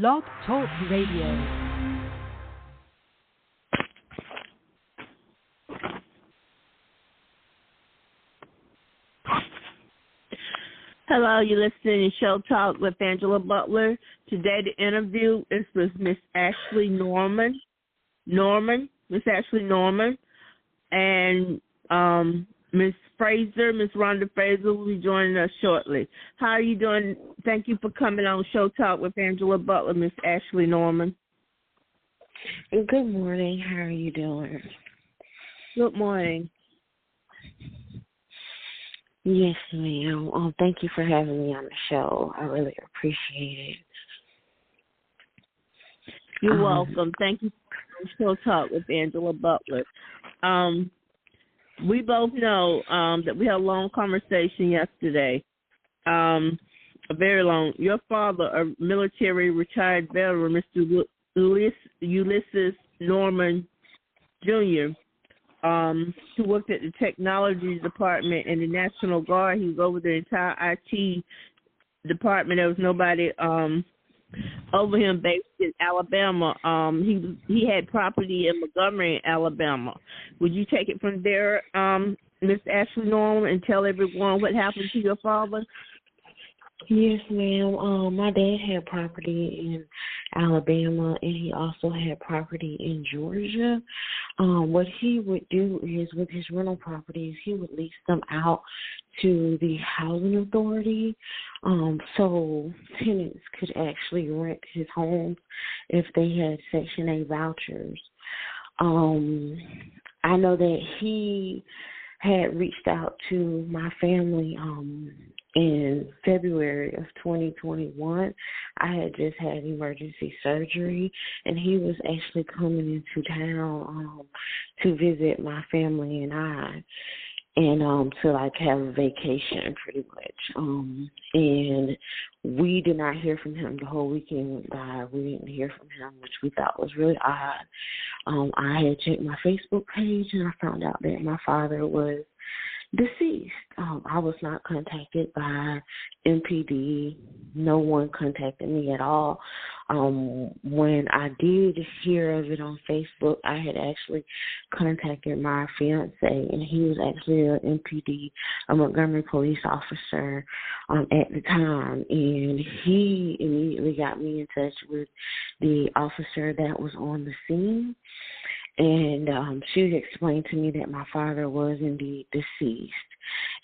Blog Talk Radio. Hello, you're listening to Show Talk with Angela Butler. Today the interview is with Miss Ashley Norman. Miss Ashley Norman. And Miss Rhonda Fraser will be joining us shortly. How are you doing? Thank you for coming on Show Talk with Angela Butler, Miss Ashley Norman. Good morning. How are you doing? Good morning. Yes, ma'am. Thank you for having me on the show. I really appreciate it. You're welcome. Thank you for Show Talk with Angela Butler. We both know that we had a long conversation yesterday, a very long. Your father, a military retired veteran, Mr. Ulysses Norman Jr., who worked at the technology department in the National Guard. He was over the entire IT department. There was nobody over him based in Alabama. He had property in Montgomery, Alabama. Would you take it from there, Miss Ashley Norman, and tell everyone what happened to your father? Yes, ma'am. My dad had property in Alabama, and he also had property in Georgia. What he would do is, with his rental properties, he would lease them out to the housing authority, so tenants could actually rent his homes if they had Section 8 vouchers. I know that he had reached out to my family in February of 2021. I had just had emergency surgery, and he was actually coming into town to visit my family and I, and to like have a vacation pretty much. And we did not hear from him. The whole weekend went by. We didn't hear from him, which we thought was really odd. I had checked my Facebook page, and I found out that my father was deceased. I was not contacted by MPD. No one contacted me at all. When I did hear of it on Facebook, I had actually contacted my fiance, and he was actually an MPD, a Montgomery police officer at the time, and he immediately got me in touch with the officer that was on the scene. And she explained to me that my father was indeed deceased.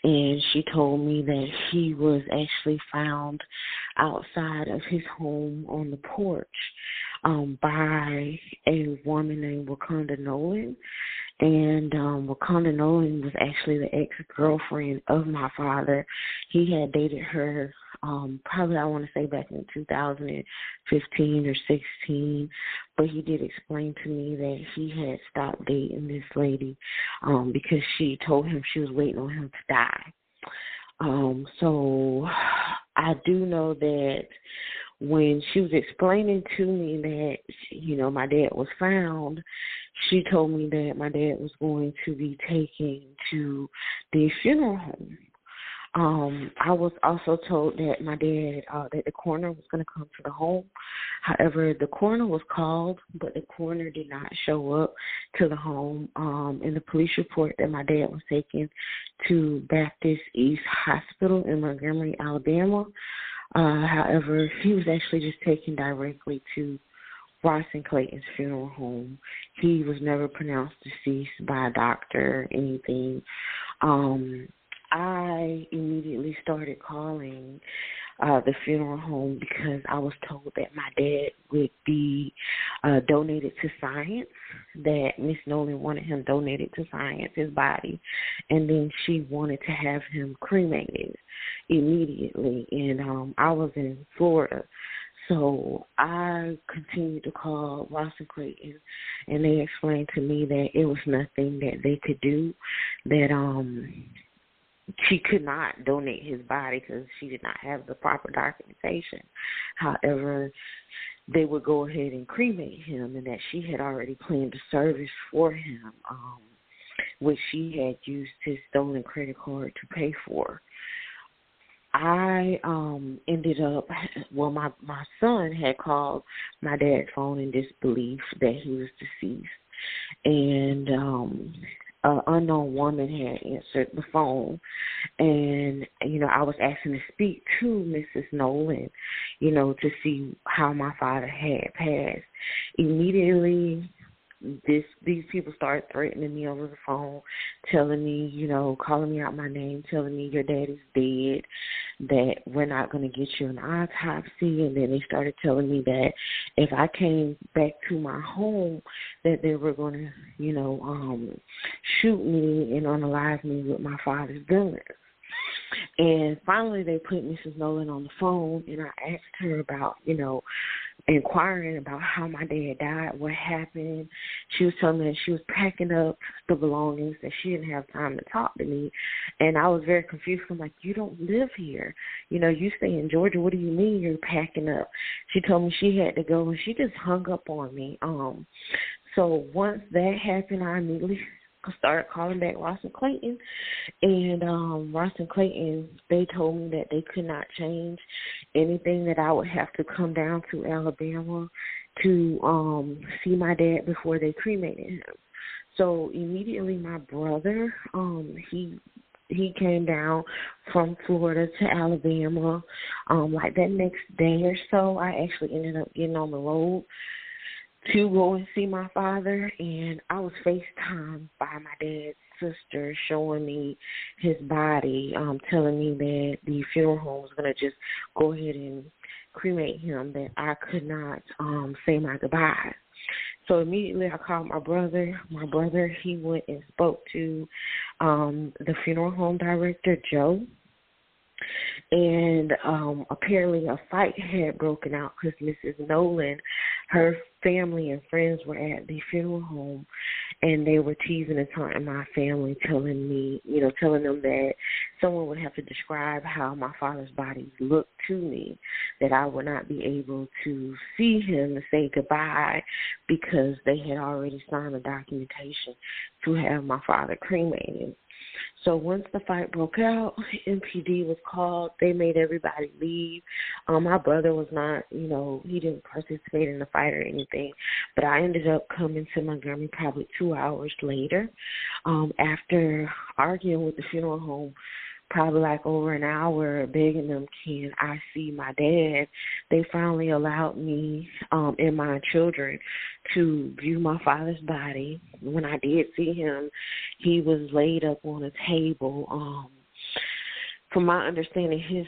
And she told me that he was actually found outside of his home on the porch by a woman named Wakanda Nolan. And Wakanda Nolan was actually the ex-girlfriend of my father. He had dated her probably, I want to say, back in 2015 or 16. But he did explain to me that he had stopped dating this lady because she told him she was waiting on him to die. So I do know that when she was explaining to me that, my dad was found, she told me that my dad was going to be taken to the funeral home. I was also told that my dad, that the coroner was going to come to the home. However, the coroner was called, but the coroner did not show up to the home. In the police report that my dad was taken to Baptist East Hospital in Montgomery, Alabama. However, he was actually just taken directly to Ross and Clayton's funeral home. He was never pronounced deceased by a doctor or anything. I immediately started calling the funeral home because I was told that my dad would be donated to science, that Miss Nolan wanted him donated to science, his body, and then she wanted to have him cremated immediately. And I was in Florida. So I continued to call Ross and Clayton, and they explained to me that it was nothing that they could do, that she could not donate his body because she did not have the proper documentation. However, they would go ahead and cremate him, and that she had already planned a service for him, which she had used his stolen credit card to pay for. I ended up, well, my son had called my dad's phone in disbelief that he was deceased. And an unknown woman had answered the phone. And, I was asking to speak to Mrs. Nolan, to see how my father had passed. Immediately, these people started threatening me over the phone, telling me, calling me out my name, telling me your daddy's dead, that we're not going to get you an autopsy. And then they started telling me that if I came back to my home, that they were going to, shoot me and unalive me with my father's guns. And finally, they put Mrs. Nolan on the phone, and I asked her about, inquiring about how my dad died, what happened. She was telling me that she was packing up the belongings, that she didn't have time to talk to me. And I was very confused. I'm like, you don't live here. You stay in Georgia. What do you mean you're packing up? She told me she had to go, and she just hung up on me. So once that happened, I immediately started calling back Ross and Clayton, and Ross and Clayton, they told me that they could not change anything, that I would have to come down to Alabama to see my dad before they cremated him. So immediately my brother, he came down from Florida to Alabama. Like that next day or so, I actually ended up getting on the road to go and see my father, and I was FaceTimed by my dad's sister showing me his body, telling me that the funeral home was going to just go ahead and cremate him, that I could not say my goodbyes. So immediately I called my brother. My brother, he went and spoke to the funeral home director, Joe. And apparently a fight had broken out because Mrs. Nolan, her family and friends were at the funeral home, and they were teasing and taunting my family, telling them that someone would have to describe how my father's body looked to me, that I would not be able to see him to say goodbye because they had already signed the documentation to have my father cremated. So once the fight broke out, MPD was called. They made everybody leave. My brother was not, he didn't participate in the fight or anything. But I ended up coming to Montgomery probably 2 hours later. After arguing with the funeral home, probably like over an hour, begging them, can I see my dad? They finally allowed me and my children to view my father's body. When I did see him, he was laid up on a table. From my understanding, his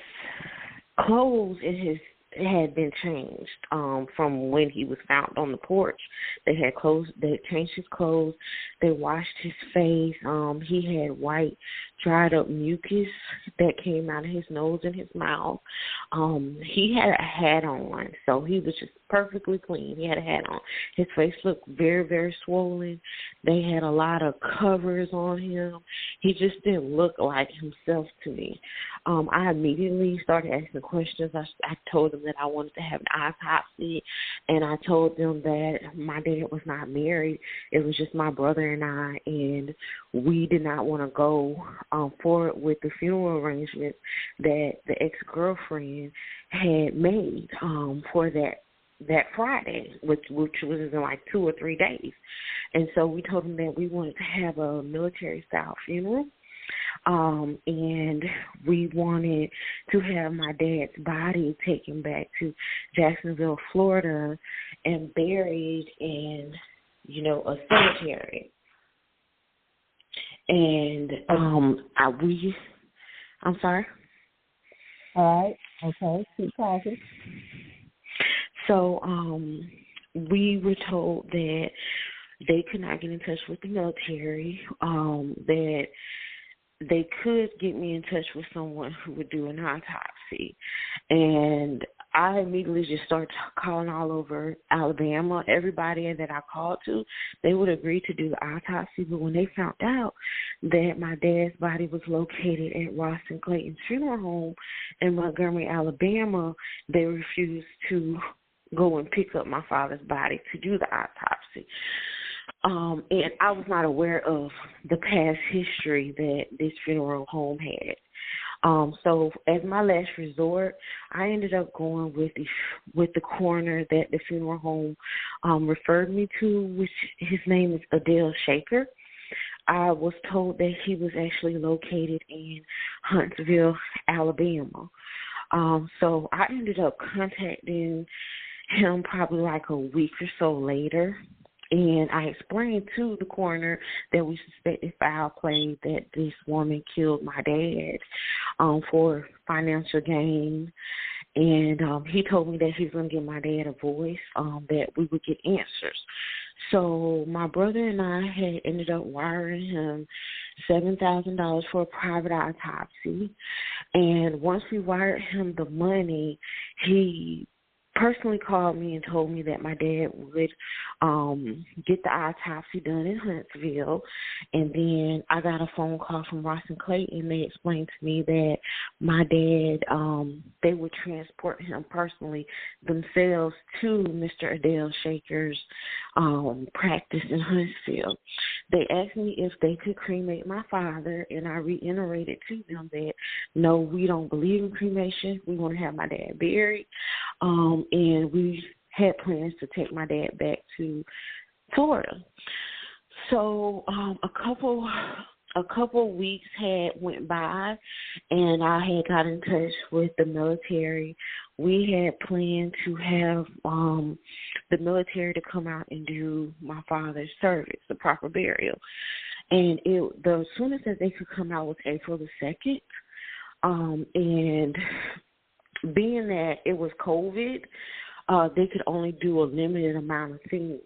clothes and had been changed from when he was found on the porch. They changed his clothes. They washed his face. He had white, dried up mucus that came out of his nose and his mouth. He had a hat on, so he was just perfectly clean. He had a hat on. His face looked very, very swollen. They had a lot of covers on him. He just didn't look like himself to me. I immediately started asking questions. I told them that I wanted to have an autopsy, and I told them that my dad was not married. It was just my brother and I, and we did not want to go forward with the funeral arrangements that the ex-girlfriend had made for that Friday, which was in like 2 or 3 days. And so we told them that we wanted to have a military-style funeral. And we wanted to have my dad's body taken back to Jacksonville, Florida, and buried in, a cemetery. And I'm sorry. All right. Okay. Keep talking. So we were told that they could not get in touch with the military, that they could get me in touch with someone who would do an autopsy. And I immediately just started calling all over Alabama. Everybody that I called to, they would agree to do the autopsy. But when they found out that my dad's body was located at Ross and Clayton's funeral home in Montgomery, Alabama, they refused to go and pick up my father's body to do the autopsy. And I was not aware of the past history that this funeral home had. So as my last resort, I ended up going with the coroner that the funeral home referred me to, which his name is Adele Shaker. I was told that he was actually located in Huntsville, Alabama. So I ended up contacting him probably like a week or so later, and I explained to the coroner that we suspected foul play, that this woman killed my dad for financial gain. And he told me that he was going to give my dad a voice, that we would get answers. So my brother and I had ended up wiring him $7,000 for a private autopsy. And once we wired him the money, he personally called me and told me that my dad would get the autopsy done in Huntsville. And then I got a phone call from Ross and Clayton. They explained to me that my dad, they would transport him personally themselves to Mr. Adele Shaker's practice in Huntsville. They asked me if they could cremate my father, and I reiterated to them that, no, we don't believe in cremation. We want to have my dad buried. And we had plans to take my dad back to Florida. So a couple weeks had went by, and I had got in touch with the military. We had planned to have the military to come out and do my father's service, the proper burial. And the soonest that they could come out was April the 2nd. And being that it was COVID, they could only do a limited amount of things.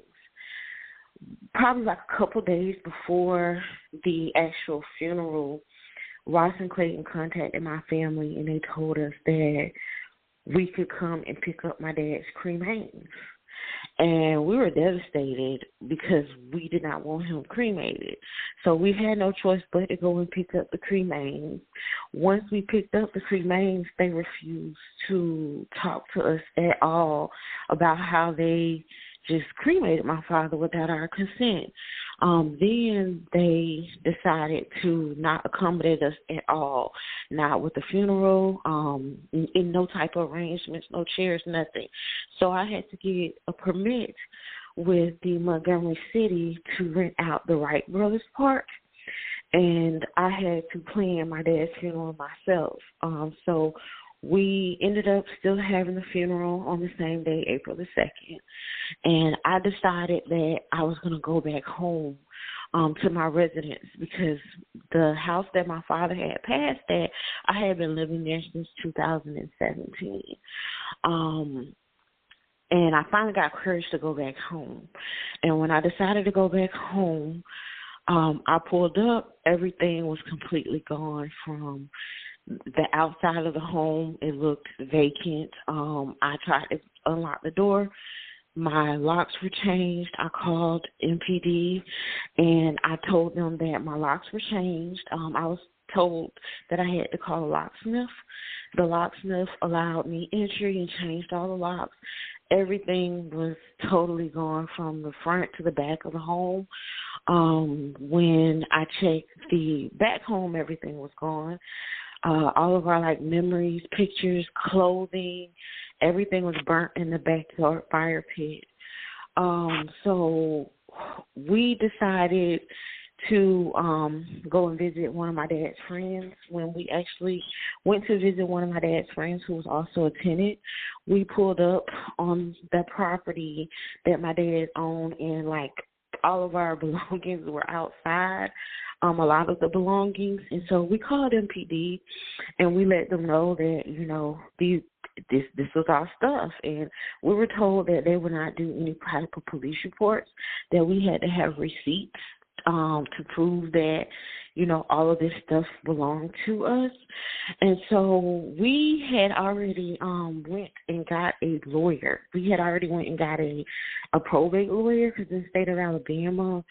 Probably like a couple days before the actual funeral, Ross and Clayton contacted my family, and they told us that we could come and pick up my dad's cremains. And we were devastated because we did not want him cremated. So we had no choice but to go and pick up the cremains. Once we picked up the cremains, they refused to talk to us at all about how they just cremated my father without our consent. Then they decided to not accommodate us at all, not with the funeral, in no type of arrangements, no chairs, nothing. So I had to get a permit with the Montgomery City to rent out the Wright Brothers Park, and I had to plan my dad's funeral myself. So we ended up still having the funeral on the same day, April the 2nd, and I decided that I was going to go back home to my residence, because the house that my father had passed at, I had been living there since 2017. And I finally got courage to go back home. And when I decided to go back home, I pulled up. Everything was completely gone from the outside of the home. It looked vacant. I tried to unlock the door. My locks were changed. I called MPD, and I told them that my locks were changed. I was told that I had to call a locksmith. The locksmith allowed me entry and changed all the locks. Everything was totally gone from the front to the back of the home. When I checked the back home, everything was gone. All of our memories, pictures, clothing, everything was burnt in the backyard fire pit. So we decided to go and visit one of my dad's friends. When we actually went to visit one of my dad's friends, who was also a tenant, we pulled up on the property that my dad owned, and all of our belongings were outside, a lot of the belongings. And so we called MPD, and we let them know that, this was our stuff. And we were told that they would not do any type of police reports, that we had to have receipts to prove that, all of this stuff belonged to us. And so we had already went and got a lawyer. We had already went and got a probate lawyer, because in the state of Alabama,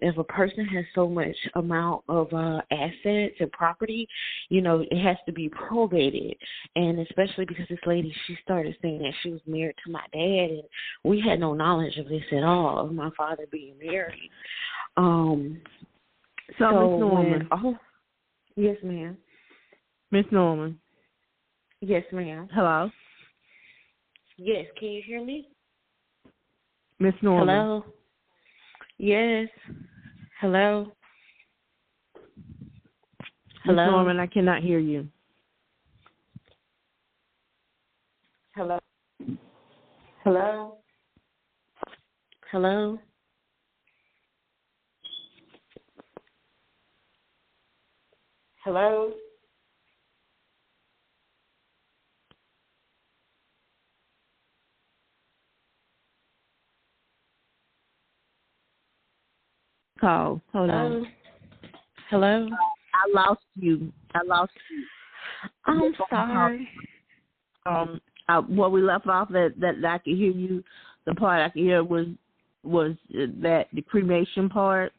if a person has so much amount of assets and property, it has to be probated. And especially because this lady, she started saying that she was married to my dad, and we had no knowledge of this at all, of my father being married. So Ms. Norman. Yes, ma'am. Miss Norman. Yes, ma'am. Hello? Yes, can you hear me? Miss Norman. Hello? Yes. Hello? Miss Hello? Norman, I cannot hear you. Hello? Hello? Hello? Hello? Call. Hold Hello? on. Hello? I lost you. I'm sorry. What we left off that I could hear you. The part I could hear was that the cremation part.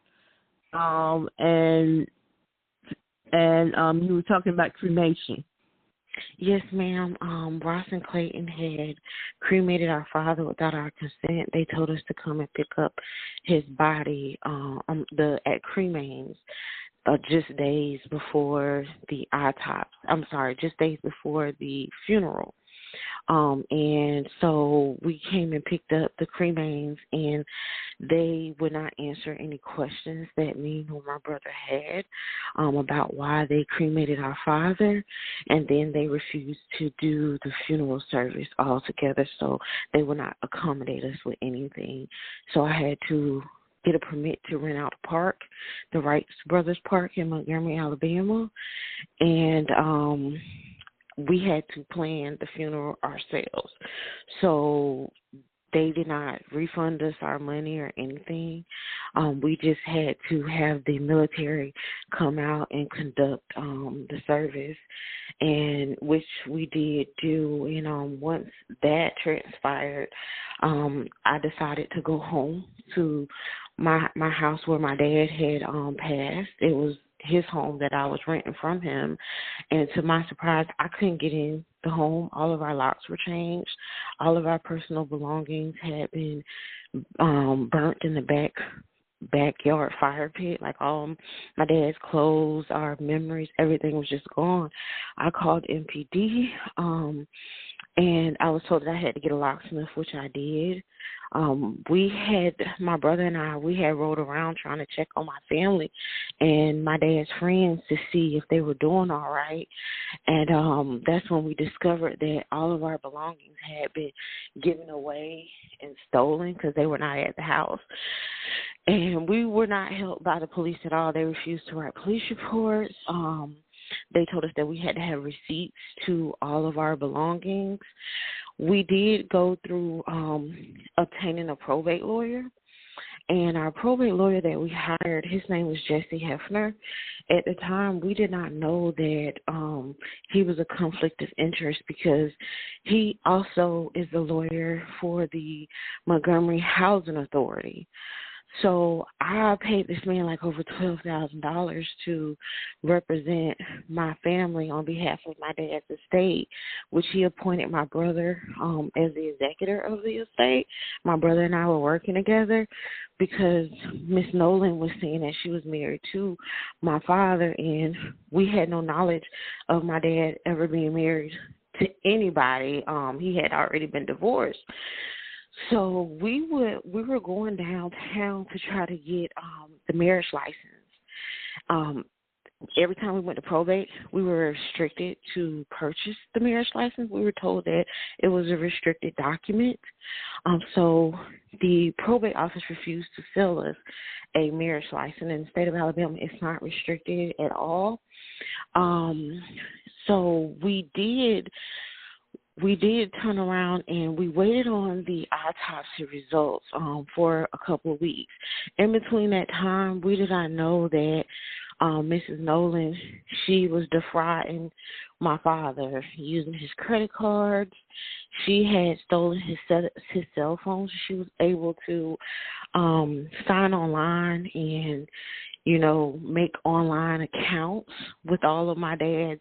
And you were talking about cremation. Yes, ma'am. Ross and Clayton had cremated our father without our consent. They told us to come and pick up his body at cremains just days before the autopsy. I'm sorry, just days before the funeral. And so we came and picked up the cremains, and they would not answer any questions that me or my brother had about why they cremated our father, and then they refused to do the funeral service altogether, so they would not accommodate us with anything. So I had to get a permit to rent out a park, the Wright Brothers Park in Montgomery, Alabama, and we had to plan the funeral ourselves. So they did not refund us our money or anything. We just had to have the military come out and conduct the service, and which we did do. And once that transpired, I decided to go home to my house where my dad had passed. It was his home that I was renting from him, and to my surprise, I couldn't get in the home. All of our locks were changed. All of our personal belongings had been burnt in the backyard fire pit. Like all my dad's clothes, our memories, everything was just gone. I called MPD, and I was told that I had to get a locksmith, which I did. My brother and I, we had rode around trying to check on my family and my dad's friends to see if they were doing all right. And that's when we discovered that all of our belongings had been given away and stolen because they were not at the house. And we were not helped by the police at all. They refused to write police reports. They told us that we had to have receipts to all of our belongings. We did go through obtaining a probate lawyer, and our probate lawyer that we hired, his name was Jesse Hefner. At the time, we did not know that he was a conflict of interest because he also is the lawyer for the Montgomery Housing Authority. So I paid this man like over $12,000 to represent my family on behalf of my dad's estate, which he appointed my brother as the executor of the estate. My brother and I were working together because Miss Nolan was saying that she was married to my father, and we had no knowledge of my dad ever being married to anybody. He had already been divorced. So we were going downtown to try to get the marriage license. Every time we went to probate, we were restricted to purchase the marriage license. We were told that it was a restricted document. So the probate office refused to sell us a marriage license. In the state of Alabama, it's not restricted at all. So we did turn around and we waited on the autopsy results for a couple of weeks. In between that time, we did not know that Mrs. Nolan, she was defrauding my father using his credit cards. She had stolen his cell phone. So she was able to sign online and make online accounts with all of my dad's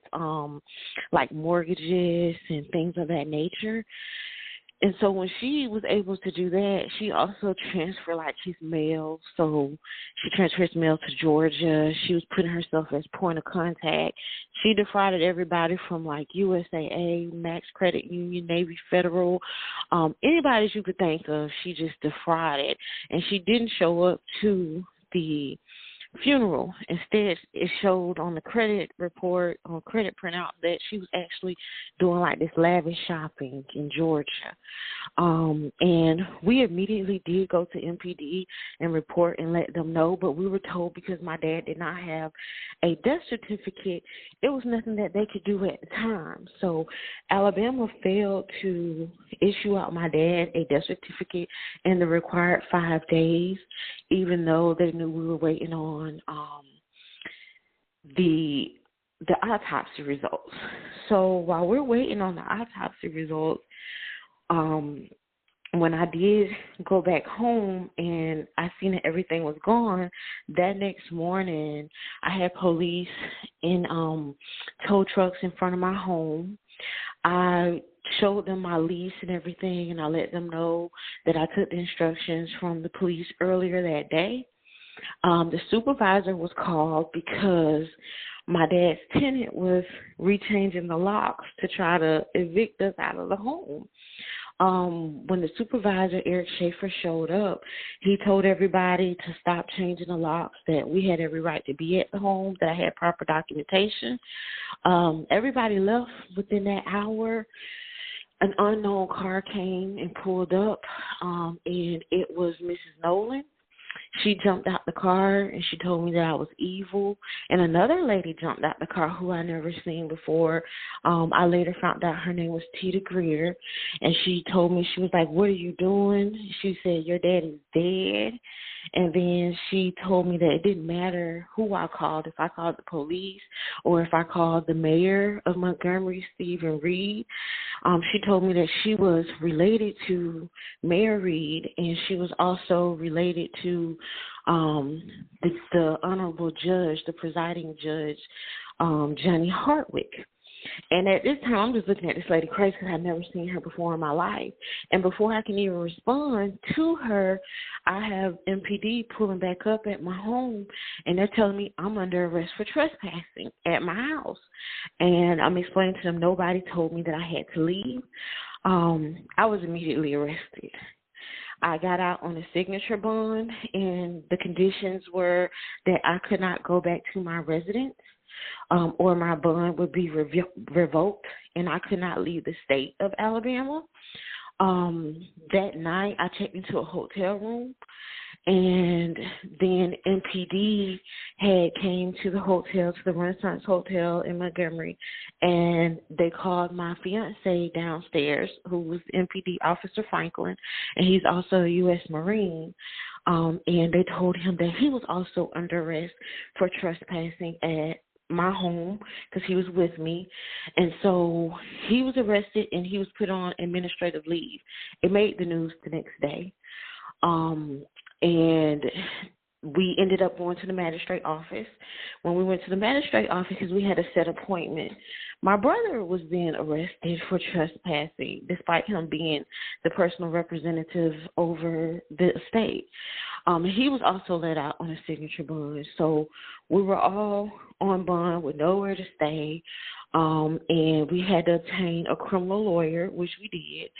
like mortgages and things of that nature. And so when she was able to do that, she also transferred like his mail. So she transferred his mail to Georgia. She was putting herself as point of contact. She defrauded everybody from like USAA, Max Credit Union, Navy Federal, anybody that you could think of. She just defrauded, and she didn't show up to the funeral. Instead, it showed on the credit report, on credit printout, that she was actually doing like this lavish shopping in Georgia. And we immediately did go to MPD and report and let them know, but we were told because my dad did not have a death certificate, it was nothing that they could do at the time. So Alabama failed to issue out my dad a death certificate in the required 5 days, even though they knew we were waiting on the autopsy results. So while we're waiting on the autopsy results, when I did go back home and I seen that everything was gone, that next morning I had police in tow trucks in front of my home. I showed them my lease and everything, and I let them know that I took the instructions from the police earlier that day. The supervisor was called because my dad's tenant was rechanging the locks to try to evict us out of the home. When the supervisor, Eric Schaefer, showed up, he told everybody to stop changing the locks, that we had every right to be at the home, that I had proper documentation. Everybody left within that hour. An unknown car came and pulled up, and it was Mrs. Nolan. She jumped out the car, and she told me that I was evil. And another lady jumped out the car who I never seen before. I later found out her name was Tita Greer, and she told me, she was like, "What are you doing?" She said, "Your dad is dead." And then she told me that it didn't matter who I called, if I called the police or if I called the mayor of Montgomery, Stephen Reed. She told me that she was related to Mayor Reed, and she was also related to the honorable judge, the presiding judge, Johnny Hartwick. And at this time, I'm just looking at this lady crazy because I'd never seen her before in my life. And before I can even respond to her, I have MPD pulling back up at my home, and they're telling me I'm under arrest for trespassing at my house. And I'm explaining to them nobody told me that I had to leave. I was immediately arrested. I got out on a signature bond, and the conditions were that I could not go back to my residence, or my bond would be revoked, and I could not leave the state of Alabama. That night, I checked into a hotel room, and then MPD had came to the hotel, to the Renaissance Hotel in Montgomery, and they called my fiance downstairs, who was MPD Officer Franklin, and he's also a U.S. Marine. And they told him that he was also under arrest for trespassing at my home because he was with me. And so he was arrested and he was put on administrative leave. It made the news the next day. And we ended up going to the magistrate office. When we went to the magistrate office, because we had a set appointment, my brother was then arrested for trespassing, despite him being the personal representative over the estate. He was also let out on a signature bond. So we were all on bond with nowhere to stay, and we had to obtain a criminal lawyer, which we did.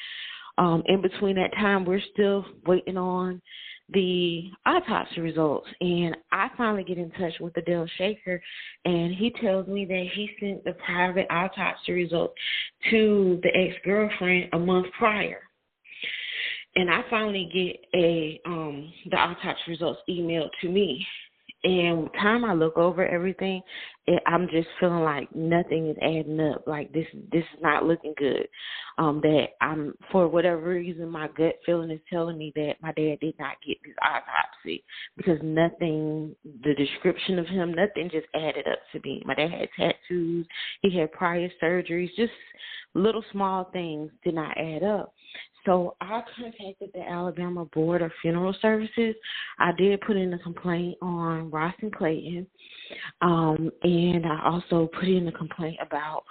In between that time, we're still waiting on the autopsy results, and I finally get in touch with Adele Shaker, and he tells me that he sent the private autopsy results to the ex-girlfriend a month prior. And I finally get the autopsy results emailed to me. And time I look over everything, I'm just feeling like nothing is adding up. Like this is not looking good. That I'm, for whatever reason, my gut feeling is telling me that my dad did not get this autopsy because nothing, the description of him, nothing just added up to me. My dad had tattoos. He had prior surgeries. Just little small things did not add up. So I contacted the Alabama Board of Funeral Services. I did put in a complaint on Ross and Clayton, and I also put in a complaint about,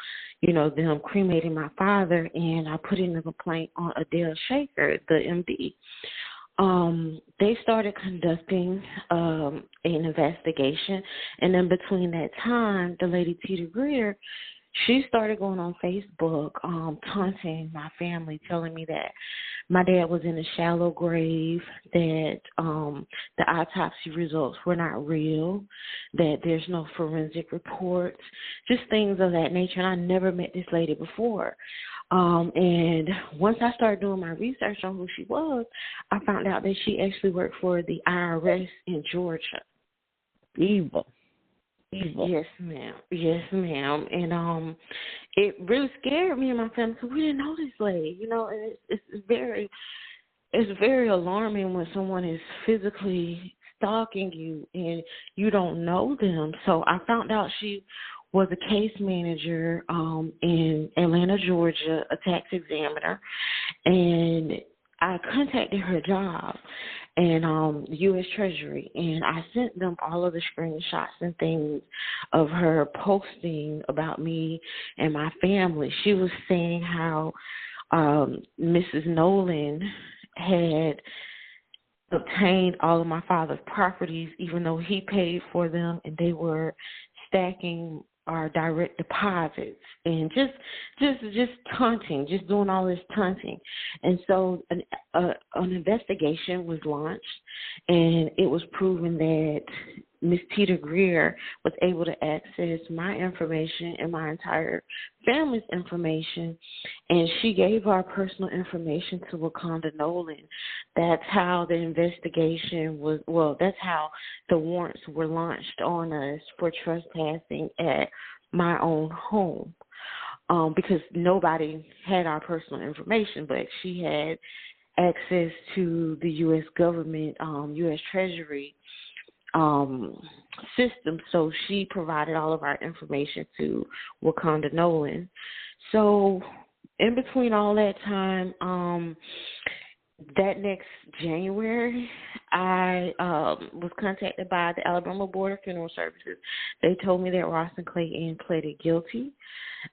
them cremating my father, and I put in a complaint on Adele Shaker, the MD. They started conducting an investigation, and then between that time, the lady Tita Greer, she started going on Facebook, taunting my family, telling me that my dad was in a shallow grave, that the autopsy results were not real, that there's no forensic reports, just things of that nature. And I never met this lady before. And once I started doing my research on who she was, I found out that she actually worked for the IRS in Georgia. Evil. Yes, ma'am. Yes, ma'am. And it really scared me and my family because we didn't know this lady. And it's very alarming when someone is physically stalking you and you don't know them. So I found out she was a case manager in Atlanta, Georgia, a tax examiner, and I contacted her job and the U.S. Treasury, and I sent them all of the screenshots and things of her posting about me and my family. She was saying how Mrs. Nolan had obtained all of my father's properties, even though he paid for them, and they were stacking our direct deposits, and just taunting, just doing all this taunting. And so an investigation was launched, and it was proven that Miss Tita Greer was able to access my information and my entire family's information, and she gave our personal information to Wakanda Nolan. That's how the investigation was, that's how the warrants were launched on us for trespassing at my own home, because nobody had our personal information, but she had access to the U.S. government, U.S. Treasury system, so she provided all of our information to Wakanda Nolan. So in between all that time, that next January, I was contacted by the Alabama Board of Funeral Services. They told me that Ross and Clayton pleaded guilty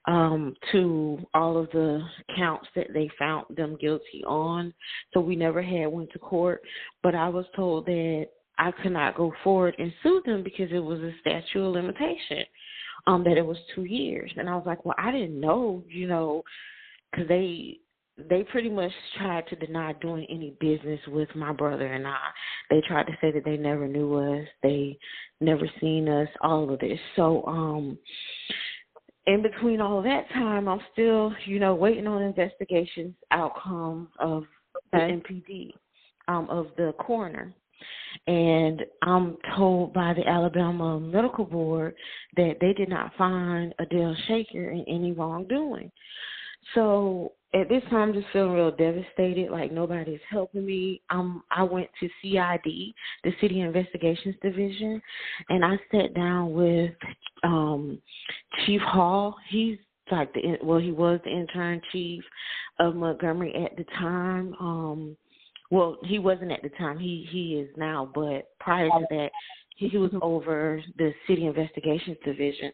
to all of the counts that they found them guilty on. So we never went to court, but I was told that I could not go forward and sue them because it was a statute of limitation, that it was 2 years. And I was like, well, I didn't know, because they pretty much tried to deny doing any business with my brother and I. They tried to say that they never knew us, they never seen us, all of this. So in between all of that time, I'm still, waiting on investigations outcomes of the MPD, of the coroner. And I'm told by the Alabama Medical Board that they did not find Adele Shaker in any wrongdoing. So at this time, I'm just feeling real devastated, like nobody's helping me. I went to CID, the City Investigations Division, and I sat down with Chief Hall. He's like he was the intern chief of Montgomery at the time. Well, he wasn't at the time. He is now, but prior to that, he was over the City Investigations Division.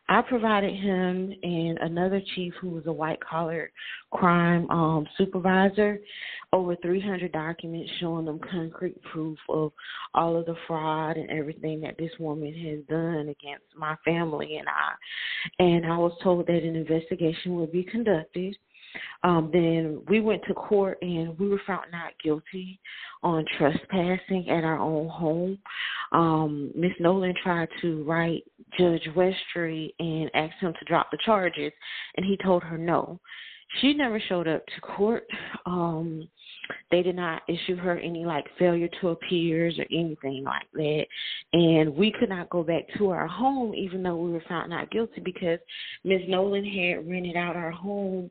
I provided him and another chief who was a white-collar crime supervisor over 300 documents showing them concrete proof of all of the fraud and everything that this woman has done against my family and I. And I was told that an investigation would be conducted. Then we went to court and we were found not guilty on trespassing at our own home. Miss Nolan tried to write Judge Westry and ask him to drop the charges, and he told her no. She never showed up to court. They did not issue her any failure to appears or anything like that. And we could not go back to our home even though we were found not guilty because Ms. Nolan had rented out our home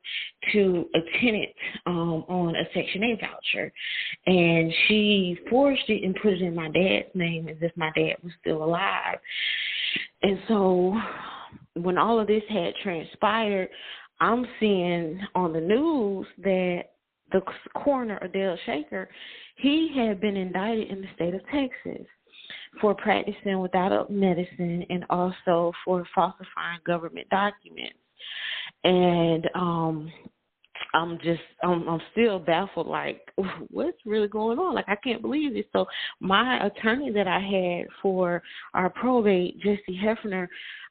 to a tenant on a Section 8 voucher. And she forged it and put it in my dad's name as if my dad was still alive. And so when all of this had transpired, I'm seeing on the news that the coroner, Adele Shaker, he had been indicted in the state of Texas for practicing without medicine and also for falsifying government documents. And I'm still baffled, like, what's really going on? Like, I can't believe this. So my attorney that I had for our probate, Jesse Hefner,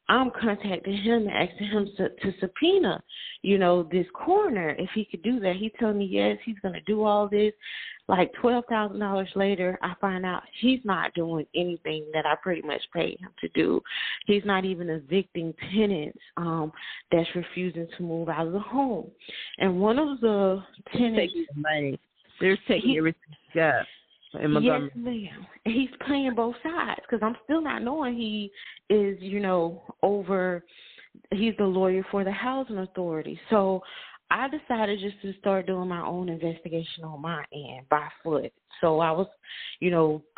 I'm contacting him and asking him to subpoena, this coroner, if he could do that. He told me, yes, he's going to do all this. Like $12,000 later, I find out he's not doing anything that I pretty much paid him to do. He's not even evicting tenants that's refusing to move out of the home. And one of the tenants, taking the money. They're taking everything he got. Yes, ma'am. He's playing both sides because I'm still not knowing he is, he's the lawyer for the housing authority. So I decided just to start doing my own investigation on my end by foot. So I was,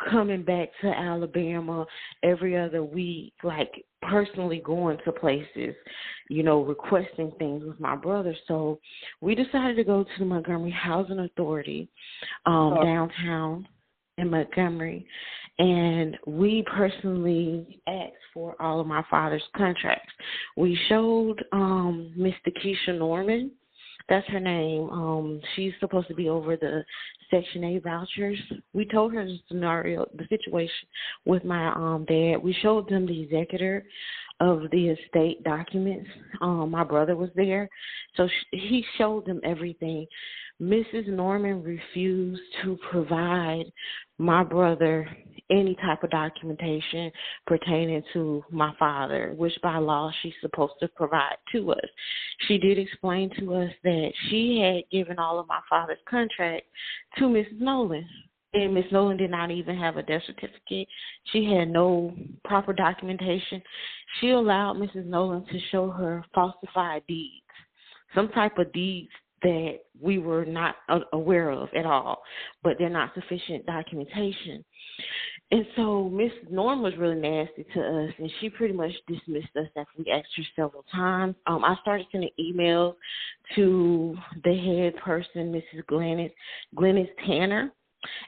coming back to Alabama every other week, like personally going to places, requesting things with my brother. So we decided to go to the Montgomery Housing Authority downtown in Montgomery, and we personally asked for all of my father's contracts. We showed Miss Keisha Norman. That's her name. She's supposed to be over the Section 8 vouchers. We told her the scenario, the situation with my dad. We showed them the executor of the estate documents. My brother was there. So he showed them everything. Mrs. Norman refused to provide my brother any type of documentation pertaining to my father, which by law she's supposed to provide to us. She did explain to us that she had given all of my father's contract to Mrs. Nolan, and Miss Nolan did not even have a death certificate. She had no proper documentation. She allowed Mrs. Nolan to show her falsified deeds, some type of deeds that we were not aware of at all, but they're not sufficient documentation. And so Miss Norm was really nasty to us, and she pretty much dismissed us after we asked her several times. I started sending emails to the head person, Mrs. Glennis Tanner,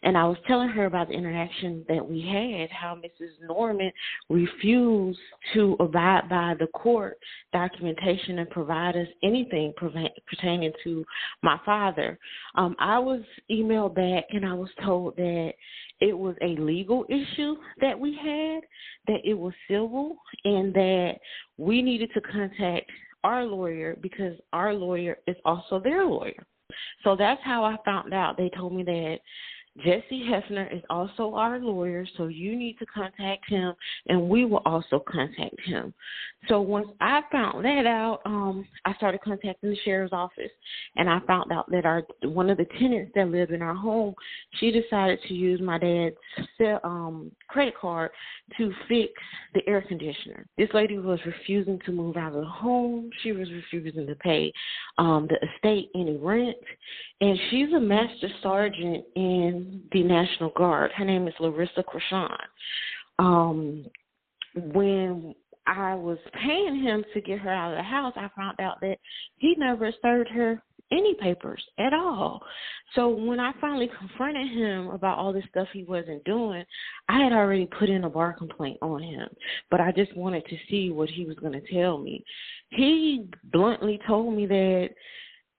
and I was telling her about the interaction that we had, how Mrs. Norman refused to abide by the court documentation and provide us anything pertaining to my father. I was emailed back, and I was told that it was a legal issue that we had, that it was civil, and that we needed to contact our lawyer because our lawyer is also their lawyer. So that's how I found out. They told me that Jesse Hefner is also our lawyer, so you need to contact him, and we will also contact him. So once I found that out, I started contacting the sheriff's office, and I found out that one of the tenants that lived in our home, she decided to use my dad's credit card to fix the air conditioner. This lady was refusing to move out of the home. She was refusing to pay the estate any rent, and she's a master sergeant in the National Guard. Her name is Larissa Krishan. When I was paying him to get her out of the house, I found out that he never served her any papers at all. So when I finally confronted him about all this stuff he wasn't doing, I had already put in a bar complaint on him, but I just wanted to see what he was going to tell me. He bluntly told me that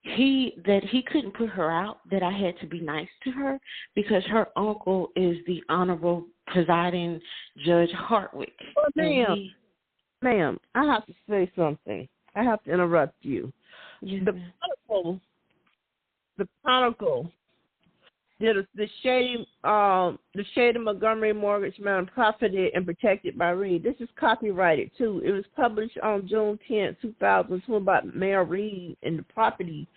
he couldn't put her out, that I had to be nice to her because her uncle is the Honorable Presiding Judge Hartwick. Well, ma'am, I have to say something. I have to interrupt you. Yes, the Chronicle did the shady Montgomery mortgage man profited and protected by Reed. This is copyrighted too. It was published on June 10, 2002 by Mayor Reed and the property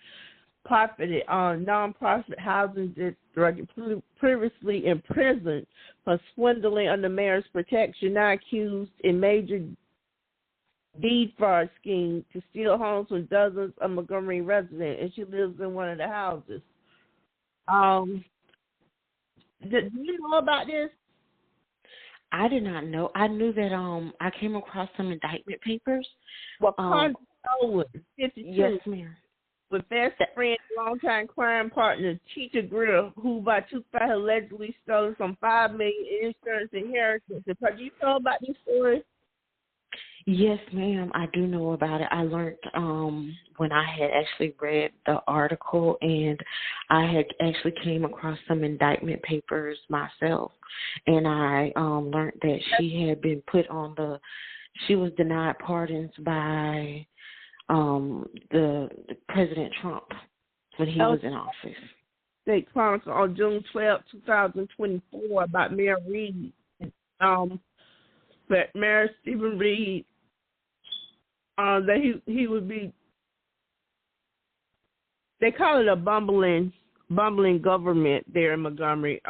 on nonprofit housing district previously imprisoned for swindling under mayor's protection, now accused in major deed fraud scheme to steal homes from dozens of Montgomery residents, and she lives in one of the houses. Do you know about this? I did not know. I knew that I came across some indictment papers. Well, Congresswoman 52. Yes, ma'am. with best friend, longtime crime partner, Cheetah Grill, who by 2000 allegedly stole some $5 million in insurance inheritance. Do you know about this story? Yes, ma'am, I do know about it. I learned when I had actually read the article, and I had actually came across some indictment papers myself, and I learned that she had been put on she was denied pardons by the President Trump when he was in office. State Chronicle on June 12, 2024 about Mayor Reed. But Mayor Stephen Reed, that he would be, they call it a bumbling government there in Montgomery.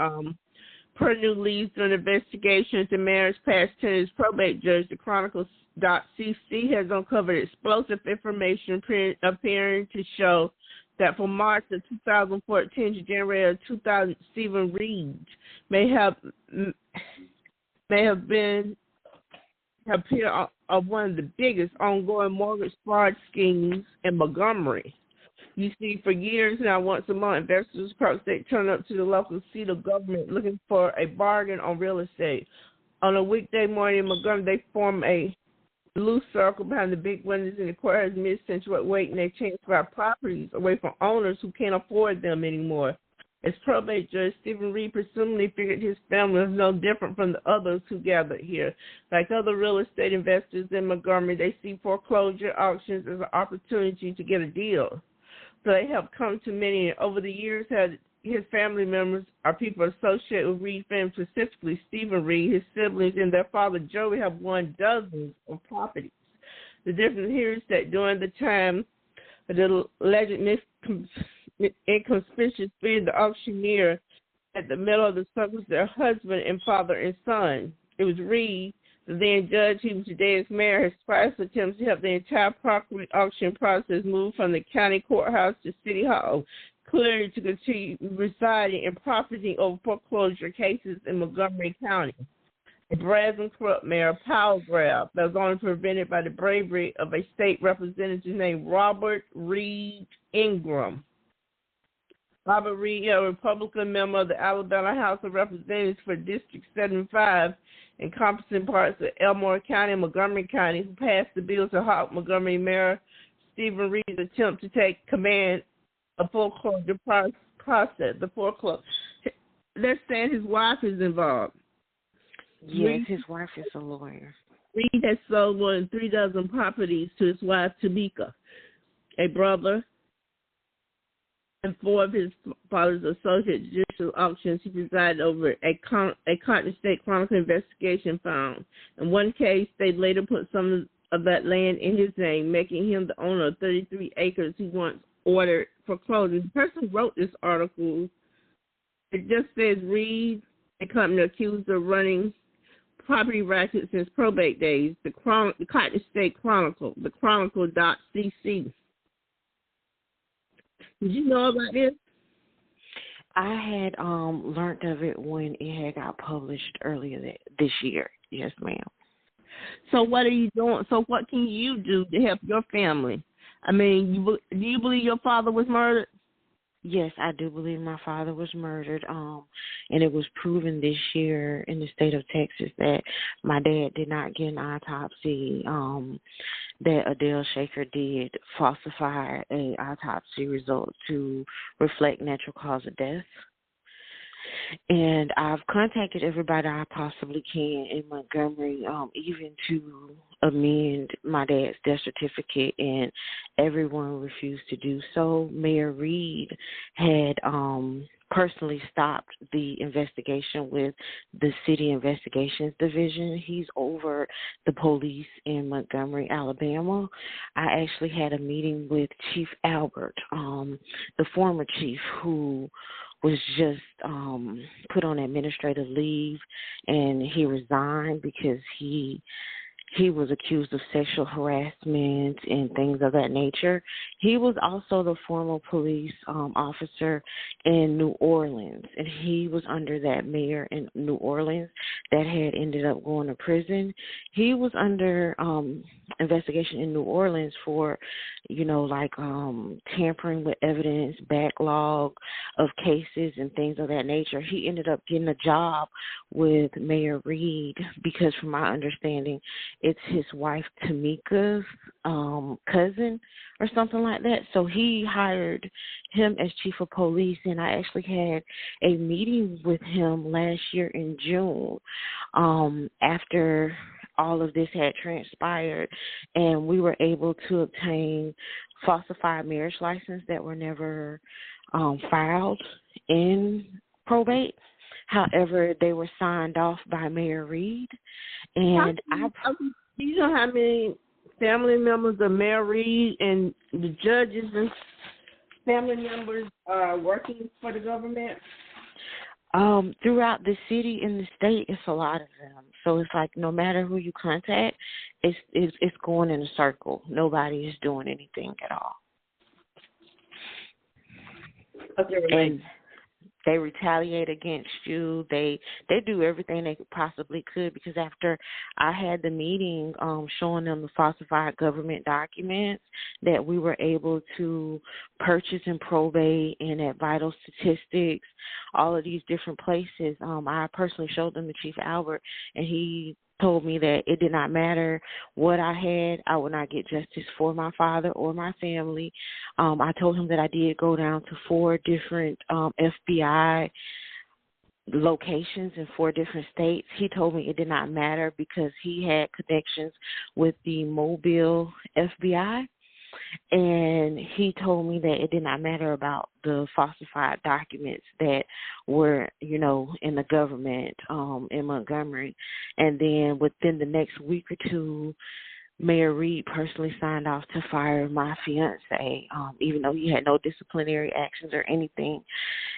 Per new leads on investigations, the mayor's past tenants probate judge, the Chronicle.cc has uncovered explosive information appearing to show that from March of 2014 to January of 2000, Stephen Reed may have been appear of one of the biggest ongoing mortgage fraud schemes in Montgomery. You see, for years now, once a month, investors across the state turn up to the local seat of government looking for a bargain on real estate. On a weekday morning in Montgomery, they form a loose circle behind the big windows in the courthouse mid-century waiting their chance to buy properties away from owners who can't afford them anymore. As probate judge, Stephen Reed presumably figured his family was no different from the others who gathered here. Like other real estate investors in Montgomery, they see foreclosure auctions as an opportunity to get a deal. So they have come to many, and over the years, his family members are people associated with Reed family, specifically Stephen Reed. His siblings and their father Joey have won dozens of properties. The difference here is that during the time of the alleged inconspicuous being the auctioneer at the middle of the circle was their husband and father and son. It was Reed, the then judge, who was today's mayor, has twice attempted to help the entire property auction process move from the county courthouse to City Hall, clearly to continue residing and profiting over foreclosure cases in Montgomery County. A brazen corrupt mayor power grab that was only prevented by the bravery of a state representative named Robert Reed Ingram. Robert Reed, a Republican member of the Alabama House of Representatives for District 75, encompassing parts of Elmore County and Montgomery County, who passed the bill to halt Montgomery Mayor Stephen Reed's attempt to take command of foreclosure process. The foreclosure. They're saying his wife is involved. Yes, his wife is a lawyer. Reed has sold more than 36 properties to his wife, Tamika, a brother, and 4 of his father's associate judicial auctions. He presided over a Cotton State Chronicle investigation found. In one case, they later put some of that land in his name, making him the owner of 33 acres he once ordered foreclosure. The person who wrote this article, it just says Reed, a company accused of running property rackets since probate days, the Cotton State Chronicle, the Chronicle.cc. Did you know about this? I had learned of it when it had got published earlier this year. Yes, ma'am. So what are you doing? So what can you do to help your family? I mean, do you believe your father was murdered? Yes, I do believe my father was murdered, and it was proven this year in the state of Texas that my dad did not get an autopsy, that Adele Shaker did falsify an autopsy result to reflect natural cause of death. And I've contacted everybody I possibly can in Montgomery, even to amend my dad's death certificate, and everyone refused to do so. Mayor Reed had personally stopped the investigation with the City Investigations Division. He's over the police in Montgomery, Alabama. I actually had a meeting with Chief Albert, the former chief, who was just put on administrative leave, and he resigned because he he was accused of sexual harassment and things of that nature. He was also the former police officer in New Orleans, and he was under that mayor in New Orleans that had ended up going to prison. He was under investigation in New Orleans for, tampering with evidence, backlog of cases and things of that nature. He ended up getting a job with Mayor Reed because, from my understanding, it's his wife Tamika's cousin or something like that. So he hired him as chief of police, and I actually had a meeting with him last year in June after all of this had transpired, and we were able to obtain falsified marriage license that were never filed in probate. However, they were signed off by Mayor Reed, and do you know how many family members of Mayor Reed and the judges and family members are working for the government? Throughout the city and the state, it's a lot of them. So it's like no matter who you contact, it's going in a circle. Nobody is doing anything at all. Okay, and they retaliate against you. They do everything they possibly could, because after I had the meeting showing them the falsified government documents that we were able to purchase and probate and at Vital Statistics, all of these different places, I personally showed them to Chief Albert, and he told me that it did not matter what I had, I would not get justice for my father or my family. I told him that I did go down to 4 different FBI locations in 4 different states. He told me it did not matter because he had connections with the Mobile FBI. And he told me that it did not matter about the falsified documents that were, in the government in Montgomery. And then within the next week or two, Mayor Reed personally signed off to fire my fiance, even though he had no disciplinary actions or anything.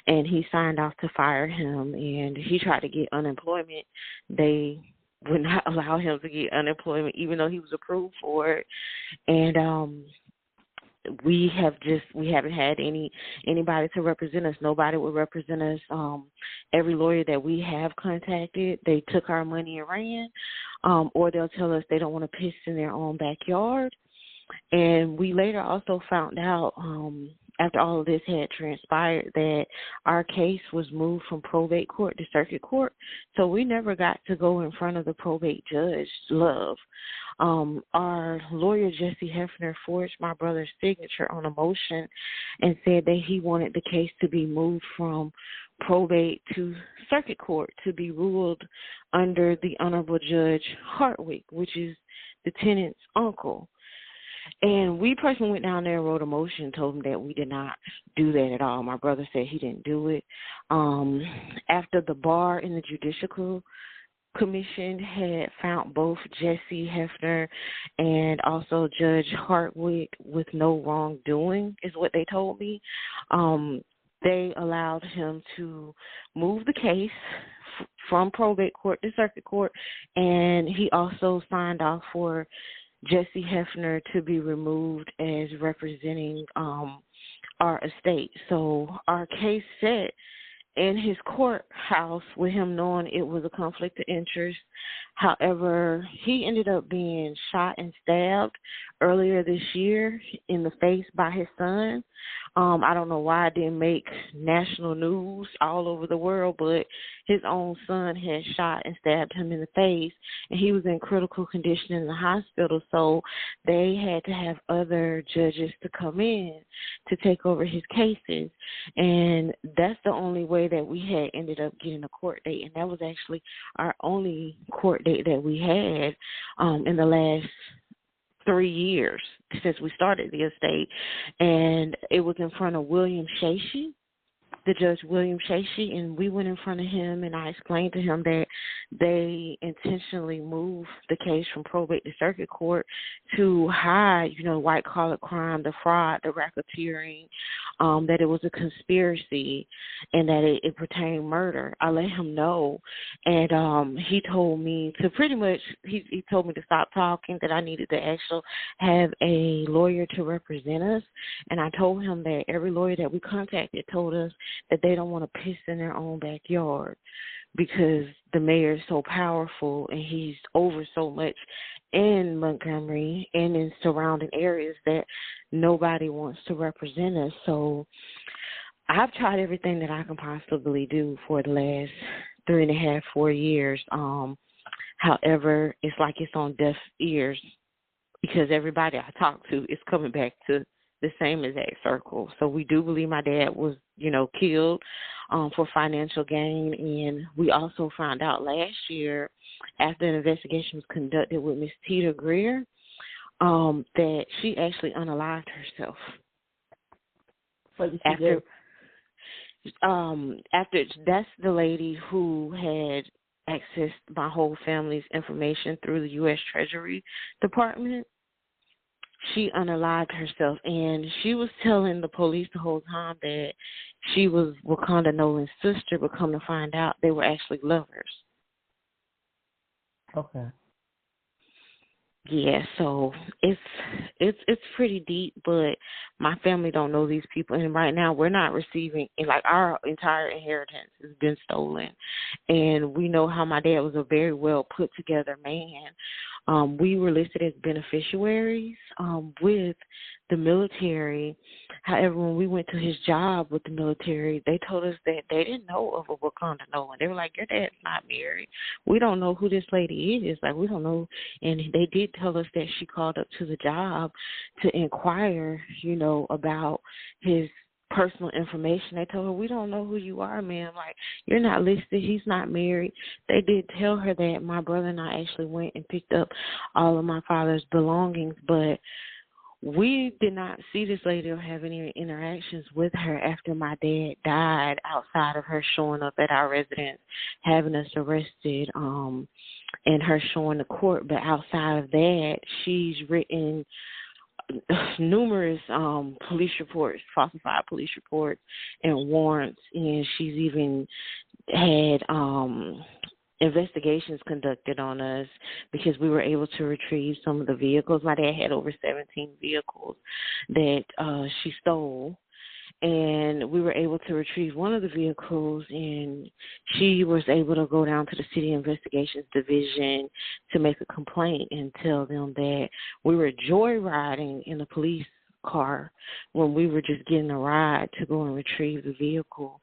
And he signed off to fire him, and he tried to get unemployment. They would not allow him to get unemployment, even though he was approved for it. And we haven't had anybody to represent us. Nobody would represent us. Every lawyer that we have contacted, they took our money and ran, or they'll tell us they don't want to piss in their own backyard. And we later also found out, after all of this had transpired, that our case was moved from probate court to circuit court. So we never got to go in front of the probate judge, Love. Our lawyer, Jesse Hefner, forged my brother's signature on a motion and said that he wanted the case to be moved from probate to circuit court to be ruled under the Honorable Judge Hartwick, which is the tenant's uncle. And we personally went down there and wrote a motion and told him that we did not do that at all. My brother said he didn't do it. After the bar and the judicial commission had found both Jesse Hefner and also Judge Hartwick with no wrongdoing, is what they told me, they allowed him to move the case from probate court to circuit court, and he also signed off for Jesse Hefner to be removed as representing our estate. So our case set in his courthouse with him knowing it was a conflict of interest. However, he ended up being shot and stabbed earlier this year in the face by his son. I don't know why it didn't make national news all over the world, but his own son had shot and stabbed him in the face, and he was in critical condition in the hospital, so they had to have other judges to come in to take over his cases, and that's the only way that we had ended up getting a court date, and that was actually our only court date that we had in the last 3 years since we started the estate, and it was in front of William Shashi, the Judge William Shacey, and we went in front of him, and I explained to him that they intentionally moved the case from probate to circuit court to hide, white-collar crime, the fraud, the racketeering, that it was a conspiracy, and that it pertained murder. I let him know, and he told me to pretty much, he told me to stop talking, that I needed to actually have a lawyer to represent us, and I told him that every lawyer that we contacted told us that they don't want to piss in their own backyard because the mayor is so powerful and he's over so much in Montgomery and in surrounding areas that nobody wants to represent us. So I've tried everything that I can possibly do for the last 3.5, 4 years. However, it's like it's on deaf ears because everybody I talk to is coming back to the same exact circle. So we do believe my dad was, killed for financial gain. And we also found out last year, after an investigation was conducted with Miss Tita Greer, that she actually unalived herself. What did she do? After that's the lady who had accessed my whole family's information through the U.S. Treasury Department. She unalived herself, and she was telling the police the whole time that she was Wakanda Nolan's sister, but come to find out they were actually lovers. Okay. Yeah, so it's pretty deep, but my family don't know these people, and right now we're not receiving, like, our entire inheritance has been stolen, and we know how my dad was a very well put together man. We were listed as beneficiaries with the military. However, when we went to his job with the military, they told us that they didn't know of a Wakanda Nolan. They were like, your dad's not married. We don't know who this lady is. Like, we don't know. And they did tell us that she called up to the job to inquire, about his personal information. They told her, we don't know who you are, ma'am. Like, you're not listed. He's not married. They did tell her that. My brother and I actually went and picked up all of my father's belongings, but we did not see this lady or have any interactions with her after my dad died, outside of her showing up at our residence, having us arrested, and her showing the court. But outside of that, she's written numerous police reports, falsified police reports and warrants, and she's even had investigations conducted on us because we were able to retrieve some of the vehicles. My dad had over 17 vehicles that she stole, and we were able to retrieve one of the vehicles, and she was able to go down to the City Investigations Division to make a complaint and tell them that we were joyriding in the police car when we were just getting a ride to go and retrieve the vehicle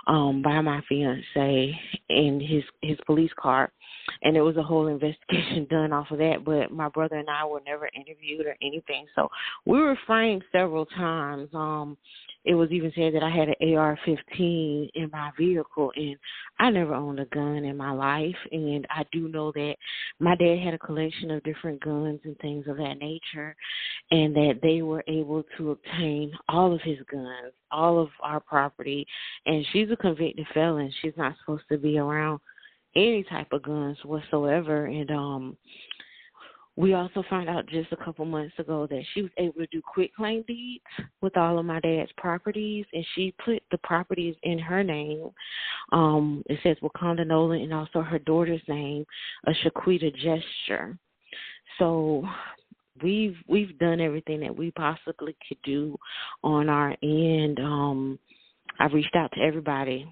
by my fiance in his police car. And there was a whole investigation done off of that, but my brother and I were never interviewed or anything. So we were framed several times. It was even said that I had an AR-15 in my vehicle, and I never owned a gun in my life. And I do know that my dad had a collection of different guns and things of that nature, and that they were able to obtain all of his guns, all of our property. And she's a convicted felon. She's not supposed to be around any type of guns whatsoever. And we also found out just a couple months ago that she was able to do quitclaim deeds with all of my dad's properties, and she put the properties in her name. It says Wakanda Nolan, and also her daughter's name, a Shaquita Gesture. So we've done everything that we possibly could do on our end. I've reached out to everybody,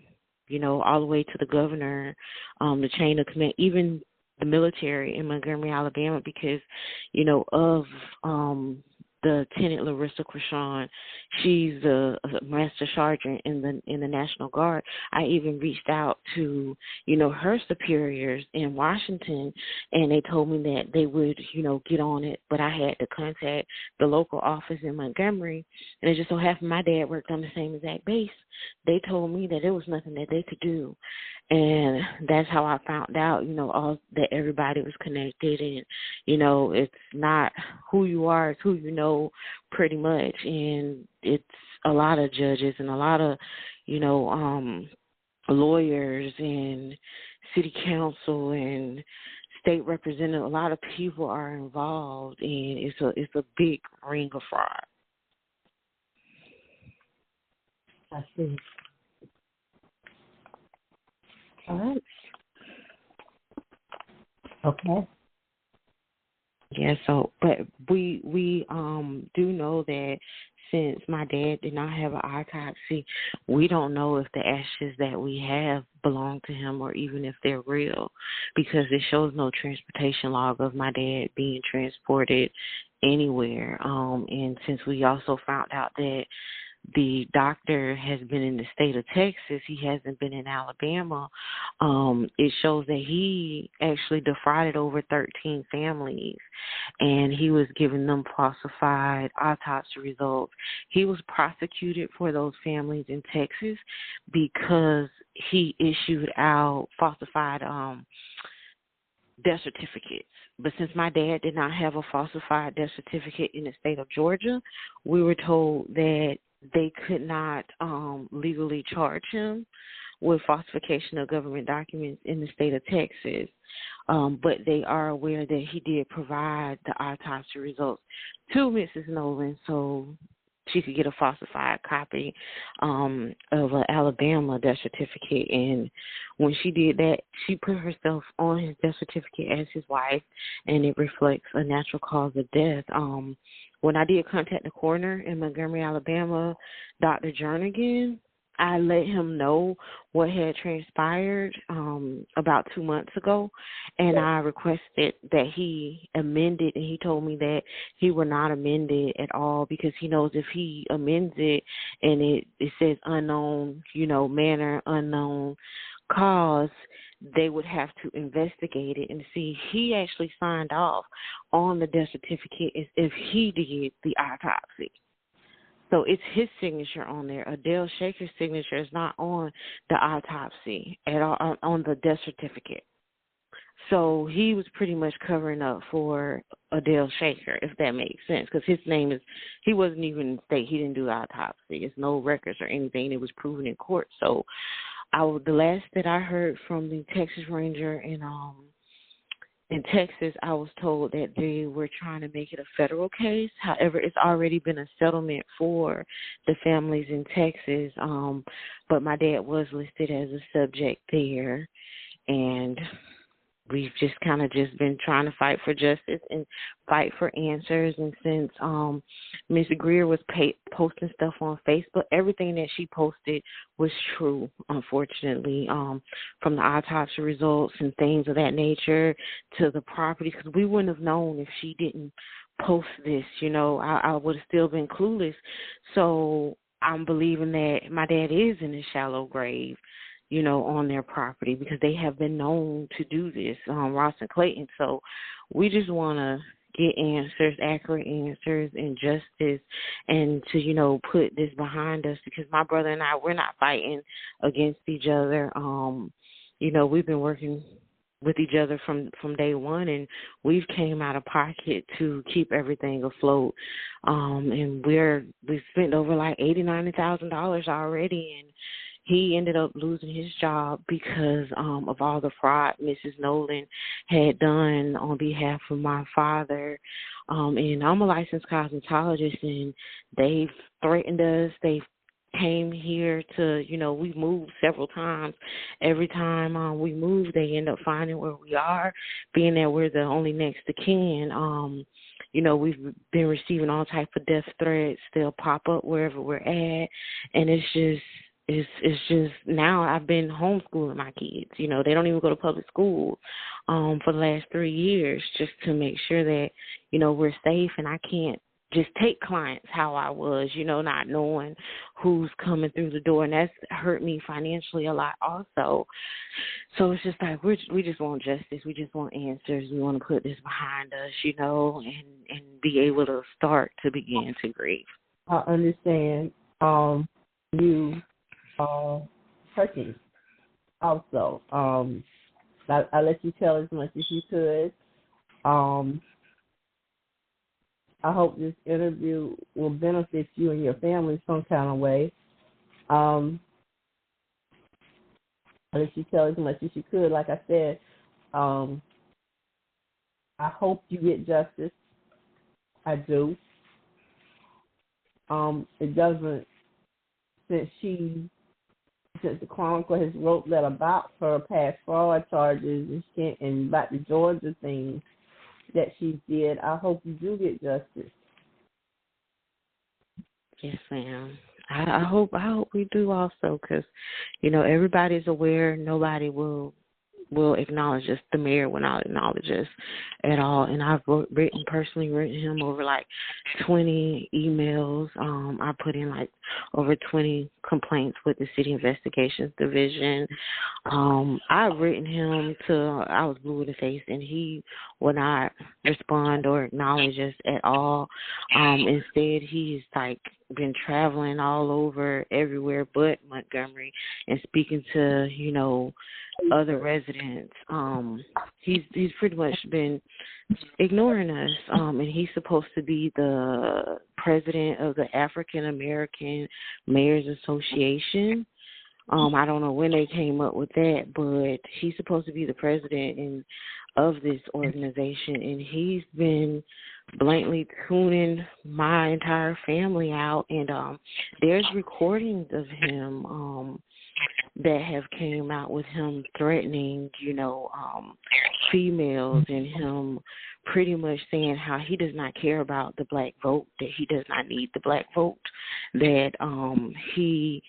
all the way to the governor, the chain of command, even the military in Montgomery, Alabama, because, of the Lieutenant Larissa Crashon. She's a master sergeant in the National Guard. I even reached out to, her superiors in Washington, and they told me that they would, get on it, but I had to contact the local office in Montgomery, and it just so happened my dad worked on the same exact base. They told me that there was nothing that they could do. And that's how I found out, all that everybody was connected, and, it's not who you are, it's who you know, pretty much. And it's a lot of judges and a lot of, lawyers and city council and state representative. A lot of people are involved, and it's a big ring of fraud. I see. All right. Okay. Yeah, so but we do know that since my dad did not have an autopsy, we don't know if the ashes that we have belong to him or even if they're real, because it shows no transportation log of my dad being transported anywhere. And since we also found out that the doctor has been in the state of Texas, he hasn't been in Alabama, it shows that he actually defrauded over 13 families, and he was giving them falsified autopsy results. He was prosecuted for those families in Texas because he issued out falsified death certificates. But since my dad did not have a falsified death certificate in the state of Georgia, we were told that they could not legally charge him with falsification of government documents in the state of Texas. But they are aware that he did provide the autopsy results to Mrs. Nolan so she could get a falsified copy of an Alabama death certificate. And when she did that, she put herself on his death certificate as his wife, and it reflects a natural cause of death. When I did contact the coroner in Montgomery, Alabama, Dr. Jernigan, I let him know what had transpired about 2 months ago, and I requested that he amend it, and he told me that he would not amend it at all because he knows if he amends it and it says unknown, manner, unknown cause, they would have to investigate it and see. He actually signed off on the death certificate as if he did the autopsy. So it's his signature on there. Adele Shaker's signature is not on the autopsy at all, on the death certificate. So he was pretty much covering up for Adele Shaker, if that makes sense, because his name is, he wasn't even state, he didn't do the autopsy. It's no records or anything. It was proven in court. So the last that I heard from the Texas Ranger in Texas, I was told that they were trying to make it a federal case. However, it's already been a settlement for the families in Texas, but my dad was listed as a subject there, and we've just kind of just been trying to fight for justice and fight for answers. And since Ms. Greer was posting stuff on Facebook, everything that she posted was true, unfortunately, from the autopsy results and things of that nature to the property, because we wouldn't have known if she didn't post this. I would have still been clueless. So I'm believing that my dad is in a shallow grave, on their property, because they have been known to do this, Ross and Clayton. So we just want to get answers, accurate answers, and justice, and to, put this behind us, because my brother and I, we're not fighting against each other. We've been working with each other from day one, and we've came out of pocket to keep everything afloat. And we've spent over like $80,000-$90,000 already, and he ended up losing his job because of all the fraud Mrs. Nolan had done on behalf of my father. And I'm a licensed cosmetologist, and they've threatened us. They've came here to, we've moved several times. Every time we move, they end up finding where we are, being that we're the only next of kin. We've been receiving all type of death threats. They'll pop up wherever we're at, and it's just now I've been homeschooling my kids. They don't even go to public school for the last 3 years, just to make sure that, we're safe. And I can't just take clients how I was, not knowing who's coming through the door. And that's hurt me financially a lot also. So it's just like we just want justice. We just want answers. We want to put this behind us, and be able to start to begin to grieve. I understand. You Turkey also. I let you tell as much as you could. I hope this interview will benefit you and your family some kind of way. I'll let you tell as much as you could. Like I said, I hope you get justice. I do. It doesn't, since the Chronicle has wrote that about her past fraud charges and about the Georgia thing that she did, I hope you do get justice. Yes, ma'am. I hope we do also, because everybody's aware. Nobody will acknowledge us. The mayor will not acknowledge us at all. And I've personally written him over like 20 emails. I put in like over 20 complaints with the City Investigations Division. I've written him I was blue in the face, and he will not respond or acknowledge us at all. Instead, he's like been traveling all over everywhere but Montgomery and speaking to, other residents. He's pretty much been ignoring us. And he's supposed to be the president of the African American Mayors Association. I don't know when they came up with that, but he's supposed to be the president of this organization, and he's been blatantly tuning my entire family out. And there's recordings of him that have came out with him threatening, females, and him pretty much saying how he does not care about the black vote, that he does not need the black vote, that he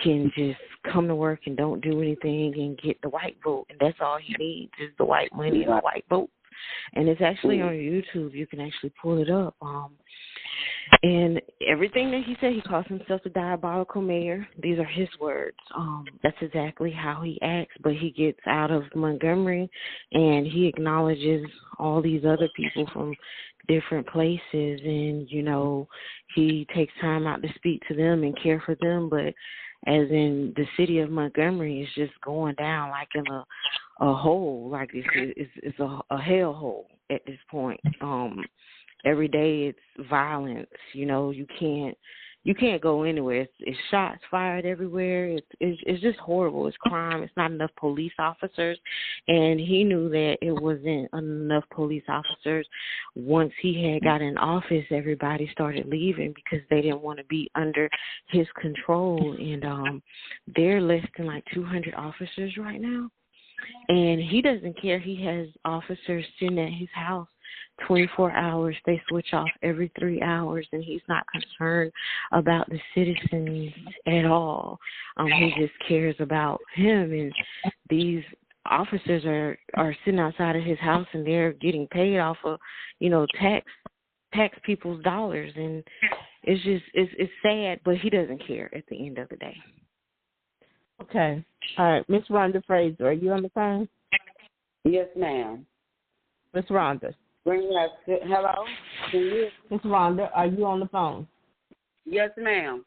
can just come to work and don't do anything and get the white vote, and that's all he needs is the white money and the white vote. And it's actually on YouTube. You can actually pull it up. And everything that he said, he calls himself the diabolical mayor. These are his words. That's exactly how he acts. But he gets out of Montgomery, and he acknowledges all these other people from different places. And, he takes time out to speak to them and care for them. But as in the city of Montgomery is just going down like in a hole, like it's a hell hole at this point. Every day it's violence. You can't go anywhere. It's shots fired everywhere. It's just horrible. It's crime. It's not enough police officers, and he knew that it wasn't enough police officers. Once he had got in office, everybody started leaving because they didn't want to be under his control. And they're less than like 200 officers right now, and he doesn't care. He has officers sitting at his house 24 hours. They switch off every 3 hours, and he's not concerned about the citizens at all. He just cares about him, and these officers are sitting outside of his house, and they're getting paid off of, tax people's dollars, and it's sad, but he doesn't care at the end of the day. Okay. All right. Miss Rhonda Fraser, are you on the phone? Yes, ma'am. Miss Rhonda. Hello? Miss Rhonda, are you on the phone? Yes, ma'am.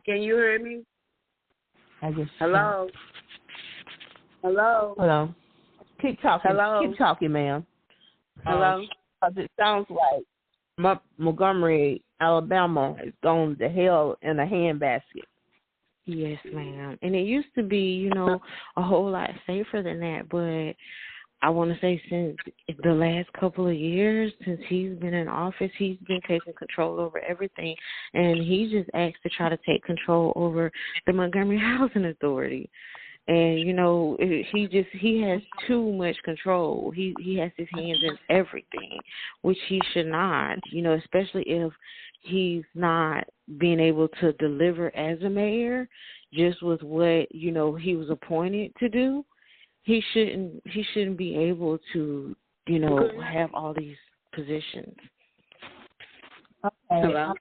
Can you hear me? Hello? Hello? Hello? Keep talking. Hello? Keep talking, ma'am. Hello? It sounds like Montgomery, Alabama has gone to hell in a handbasket. Yes, ma'am. And it used to be, a whole lot safer than that, but I want to say since the last couple of years, since he's been in office, he's been taking control over everything. And he just asked to try to take control over the Montgomery Housing Authority. And, he has too much control. He has his hands in everything, which he should not, especially if he's not being able to deliver as a mayor just with what, he was appointed to do. He shouldn't be able to, have all these positions. Okay. Hello?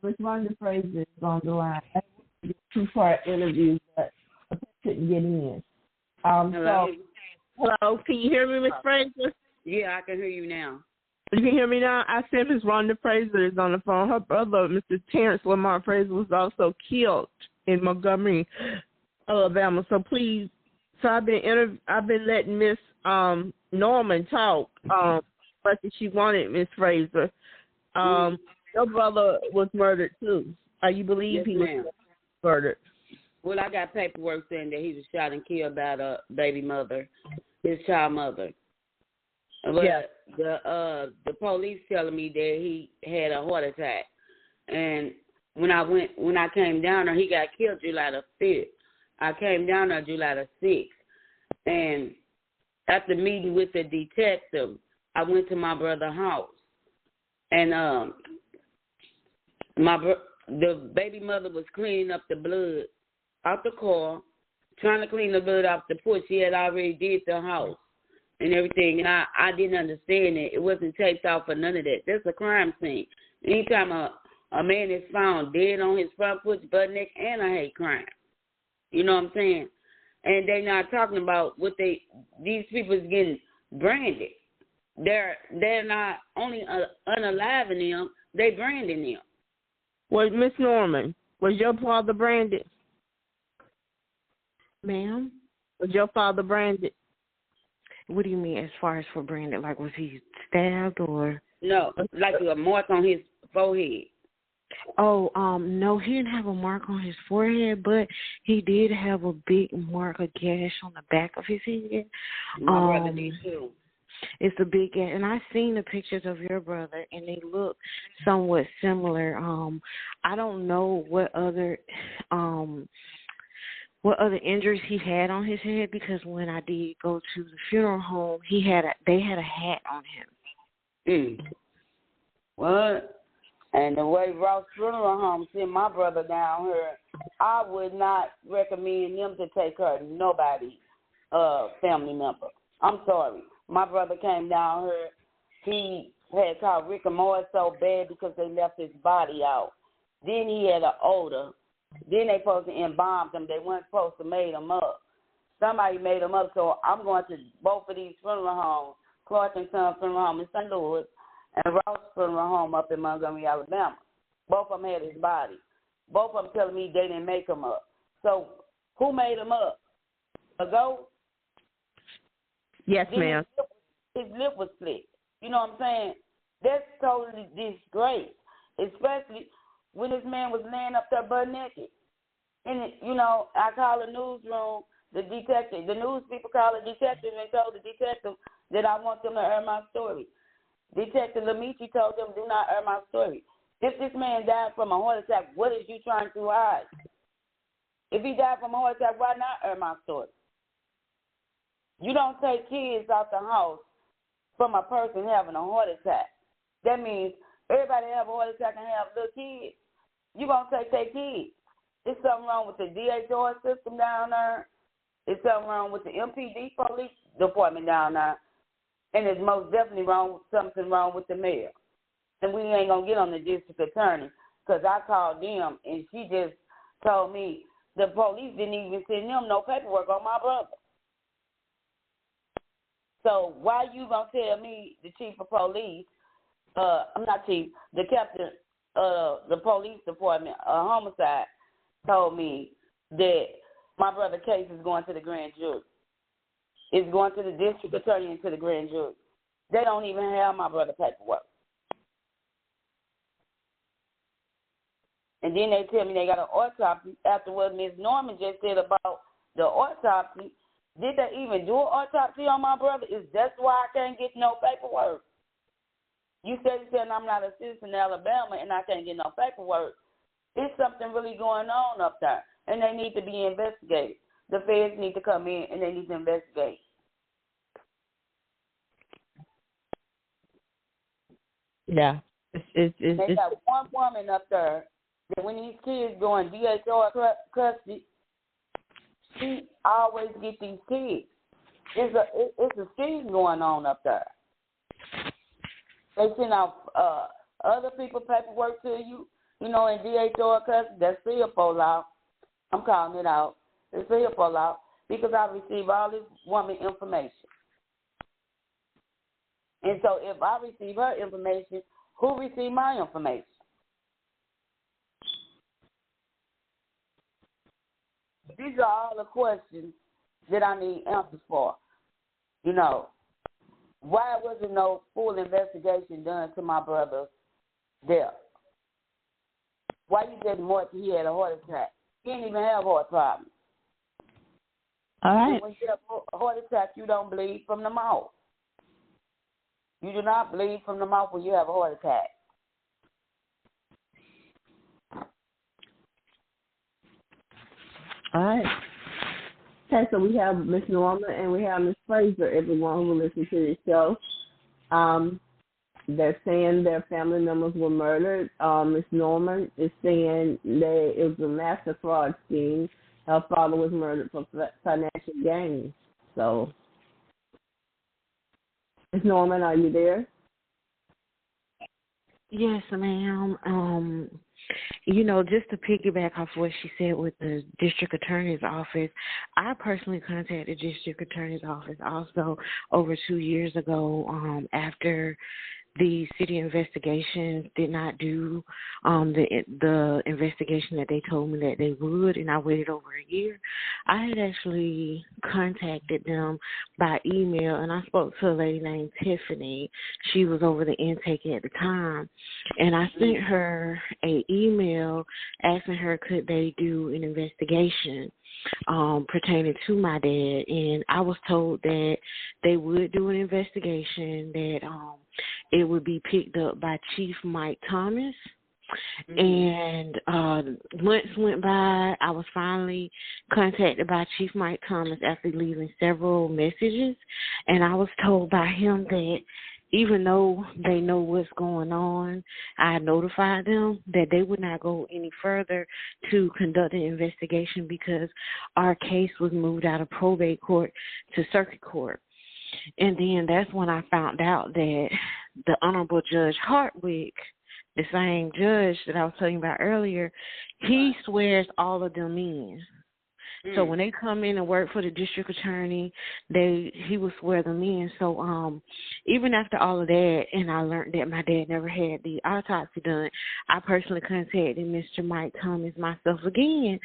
Miss Rhonda Fraser is on the line. That was a 2-part interview, but I couldn't get in. Hello? Hello, can you hear me, Miss Fraser? Yeah, I can hear you now. You can hear me now? I said Miss Rhonda Fraser is on the phone. Her brother, Mr. Terrence Lamar Fraser, was also killed in Montgomery, Alabama. So please. So I've been letting Miss Norman talk. much as she wanted, Miss Fraser. Your brother was murdered too. You believe he was murdered? Well, I got paperwork saying that he was shot and killed by the baby mother, his child mother. But the police telling me that he had a heart attack, and when I came down there, he got killed July the 5th. I came down there July the 6th, and after meeting with the detective, I went to my brother's house, and the baby mother was cleaning up the blood out the car, trying to clean the blood off the porch. She had already did the house and everything, and I didn't understand it. It wasn't taped off or none of that. That's a crime scene. Anytime a man is found dead on his front foot, butt neck, and a hate crime. You know what I'm saying? And they not talking about what these people is getting branded. They're not only unaliving them, they branding them. Well, Miss Norman, was your father branded? Ma'am? Was your father branded? What do you mean as far as for branded? Like, was he stabbed or? No, like a mark on his forehead. Oh, no, he didn't have a mark on his forehead, but he did have a big mark, a gash on the back of his head. My brother did too. It's a big gash, and I've seen the pictures of your brother, and they look somewhat similar. I don't know what other injuries he had on his head, because when I did go to the funeral home, they had a hat on him. What? And the way Ross Funeral Home sent my brother down here, I would not recommend them to take her to nobody's family member. I'm sorry. My brother came down here. He had caught Rick and Morty so bad because they left his body out. Then he had an odor. Then they supposed to embalm him. They weren't supposed to make him up. Somebody made him up, so I'm going to both of these funeral homes, Clark and Son Funeral Home in St. Louis, and Ross Funeral Home up in Montgomery, Alabama. Both of them had his body. Both of them telling me they didn't make him up. So who made him up? A ghost? Yes, ma'am. His lip was split. You know what I'm saying? That's totally disgrace, especially when this man was laying up there butt naked. And, I called the newsroom, the news people called the detective and told the detective that I want them to air my story. Detective Lamici told them, do not air my story. If this man died from a heart attack, what is you trying to hide? If he died from a heart attack, why not air my story? You don't take kids out the house from a person having a heart attack. That means everybody have a heart attack and have little kids. You're going to take their kids. There's something wrong with the DHR system down there. There's something wrong with the MPD police department down there. And there's most definitely something wrong with the mayor. And we ain't going to get on the district attorney, because I called them and she just told me the police didn't even send them no paperwork on my brother. So why you going to tell me, the chief of police, I'm not chief, the captain of the police department, homicide, told me that my brother's case is going to the grand jury. It's going to the district attorney and to the grand jury. They don't even have my brother's paperwork. And then they tell me they got an autopsy after what Ms. Norman just said about the autopsy. Did they even do an autopsy on my brother? Is that why I can't get no paperwork? You said I'm not a citizen in Alabama and I can't get no paperwork. There's something really going on up there, and they need to be investigated. The feds need to come in and they need to investigate. Yeah. They got one woman up there that when these kids go in DHR custody, she always get these kids. It's a scheme going on up there. They send out other people's paperwork to you, in DHR custody. That's CFO law. I'm calling it out. It's CFO law because I receive all this woman information. And so if I receive her information, who received my information? These are all the questions that I need answers for. why wasn't no full investigation done to my brother's death? Why you said Mark he had a heart attack? He didn't even have heart problems. All right. When you have a heart attack, you don't bleed from the mouth. You do not bleed from the mouth when you have a heart attack. All right. Okay, so we have Miss Norma and we have Miss Fraser, everyone who listens to this show. They're saying their family members were murdered. Miss Norman is saying that it was a master fraud scheme. Her father was murdered for financial gain. So, Miss Norman, are you there? Yes, ma'am. Just to piggyback off what she said with the district attorney's office, I personally contacted the district attorney's office also over 2 years ago after the city investigations did not do the investigation that they told me that they would, and I waited over a year. I had actually contacted them by email, and I spoke to a lady named Tiffany. She was over the intake at the time, and I sent her an email asking her could they do an investigation pertaining to my dad, and I was told that they would do an investigation, that it would be picked up by Chief Mike Thomas. And months went by. I was finally contacted by Chief Mike Thomas after leaving several messages, and I was told by him that even though they know what's going on, I notified them that they would not go any further to conduct an investigation because our case was moved out of probate court to circuit court. And then that's when I found out that the Honorable Judge Hartwick, the same judge that I was telling you about earlier, he swears all of them in. So when they come in and work for the district attorney, he will swear them in. So even after all of that, and I learned that my dad never had the autopsy done, I personally contacted Mr. Mike Thomas myself again,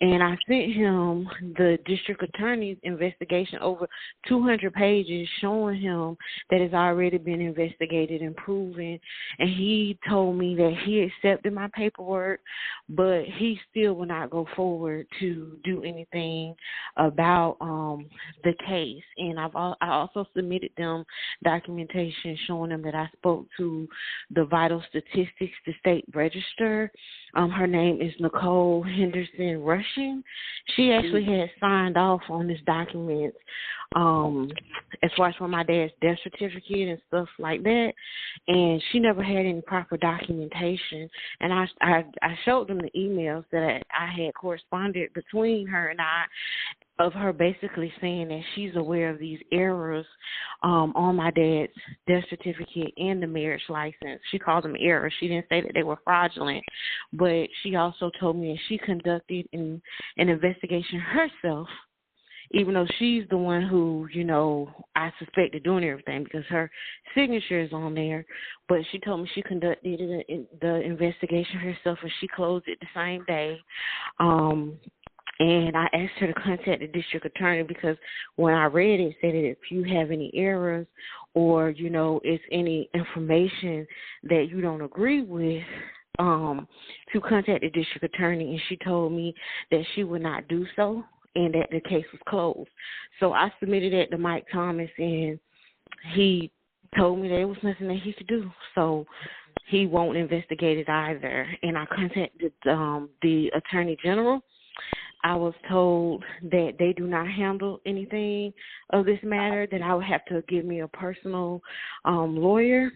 and I sent him the district attorney's investigation, over 200 pages, showing him that it's already been investigated and proven. And he told me that he accepted my paperwork, but he still will not go forward to do anything about the case. And I also submitted them documentation showing them that I spoke to the vital statistics, the state register. Her name is Nicole Henderson Rushing. She actually had signed off on this document as far as for my dad's death certificate and stuff like that, and she never had any proper documentation. And I showed them the emails that I had corresponded between her and I, of her basically saying that she's aware of these errors on my dad's death certificate and the marriage license. She called them errors. She didn't say that they were fraudulent, but she also told me that she conducted an investigation herself, even though she's the one who, I suspect of doing everything because her signature is on there. But she told me she conducted the investigation herself, and she closed it the same day. And I asked her to contact the district attorney because when I read it, it said that if you have any errors or, it's any information that you don't agree with, to contact the district attorney. And she told me that she would not do so and that the case was closed. So I submitted it to Mike Thomas, and he told me there was nothing that he could do. So he won't investigate it either. And I contacted the attorney general. I was told that they do not handle anything of this matter, that I would have to give me a personal lawyer.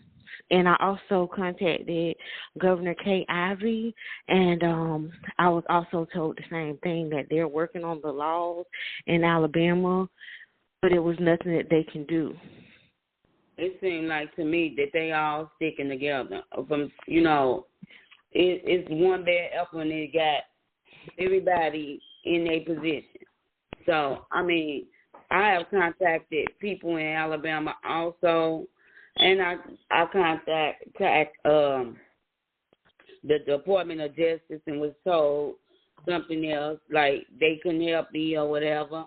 And I also contacted Governor Kay Ivey, and I was also told the same thing, that they're working on the laws in Alabama, but it was nothing that they can do. It seemed like to me that they all sticking together. From it's one bad apple and it got everybody in their position. So I have contacted people in Alabama also, and I contacted the Department of Justice and was told something else, like they couldn't help me or whatever.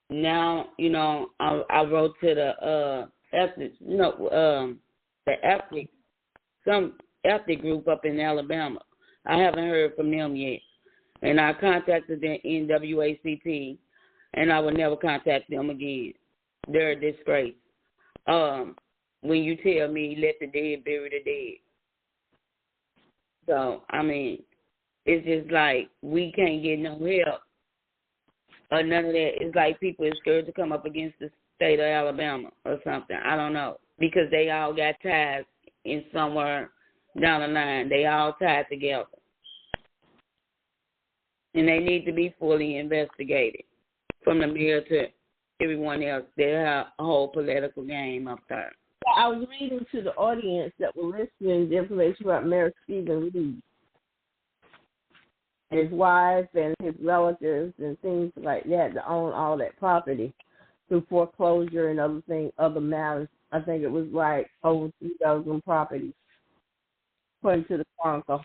now, I wrote to the ethnic, some ethnic group up in Alabama. I haven't heard from them yet. And I contacted the NAACP, and I will never contact them again. They're a disgrace. When you tell me, let the dead bury the dead. So, I mean, it's just like we can't get no help or none of that. It's like people are scared to come up against the state of Alabama or something. I don't know. Because they all got ties in somewhere down the line. They all tied together. And they need to be fully investigated from the mayor to everyone else. They have a whole political game up there. I was reading to the audience that were listening the information about Mayor Stephen Reed, his wife and his relatives and things like that to own all that property through foreclosure and other matters. I think it was like over 3,000 properties, according to the Chronicle.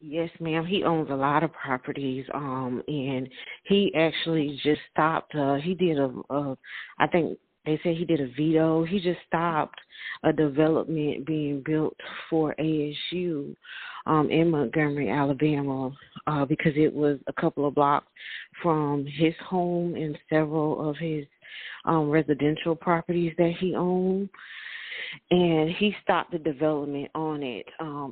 Yes, ma'am. He owns a lot of properties, and he actually just stopped. He did I think they said he did a veto. He just stopped a development being built for ASU in Montgomery, Alabama, because it was a couple of blocks from his home and several of his residential properties that he owned. And he stopped the development on it,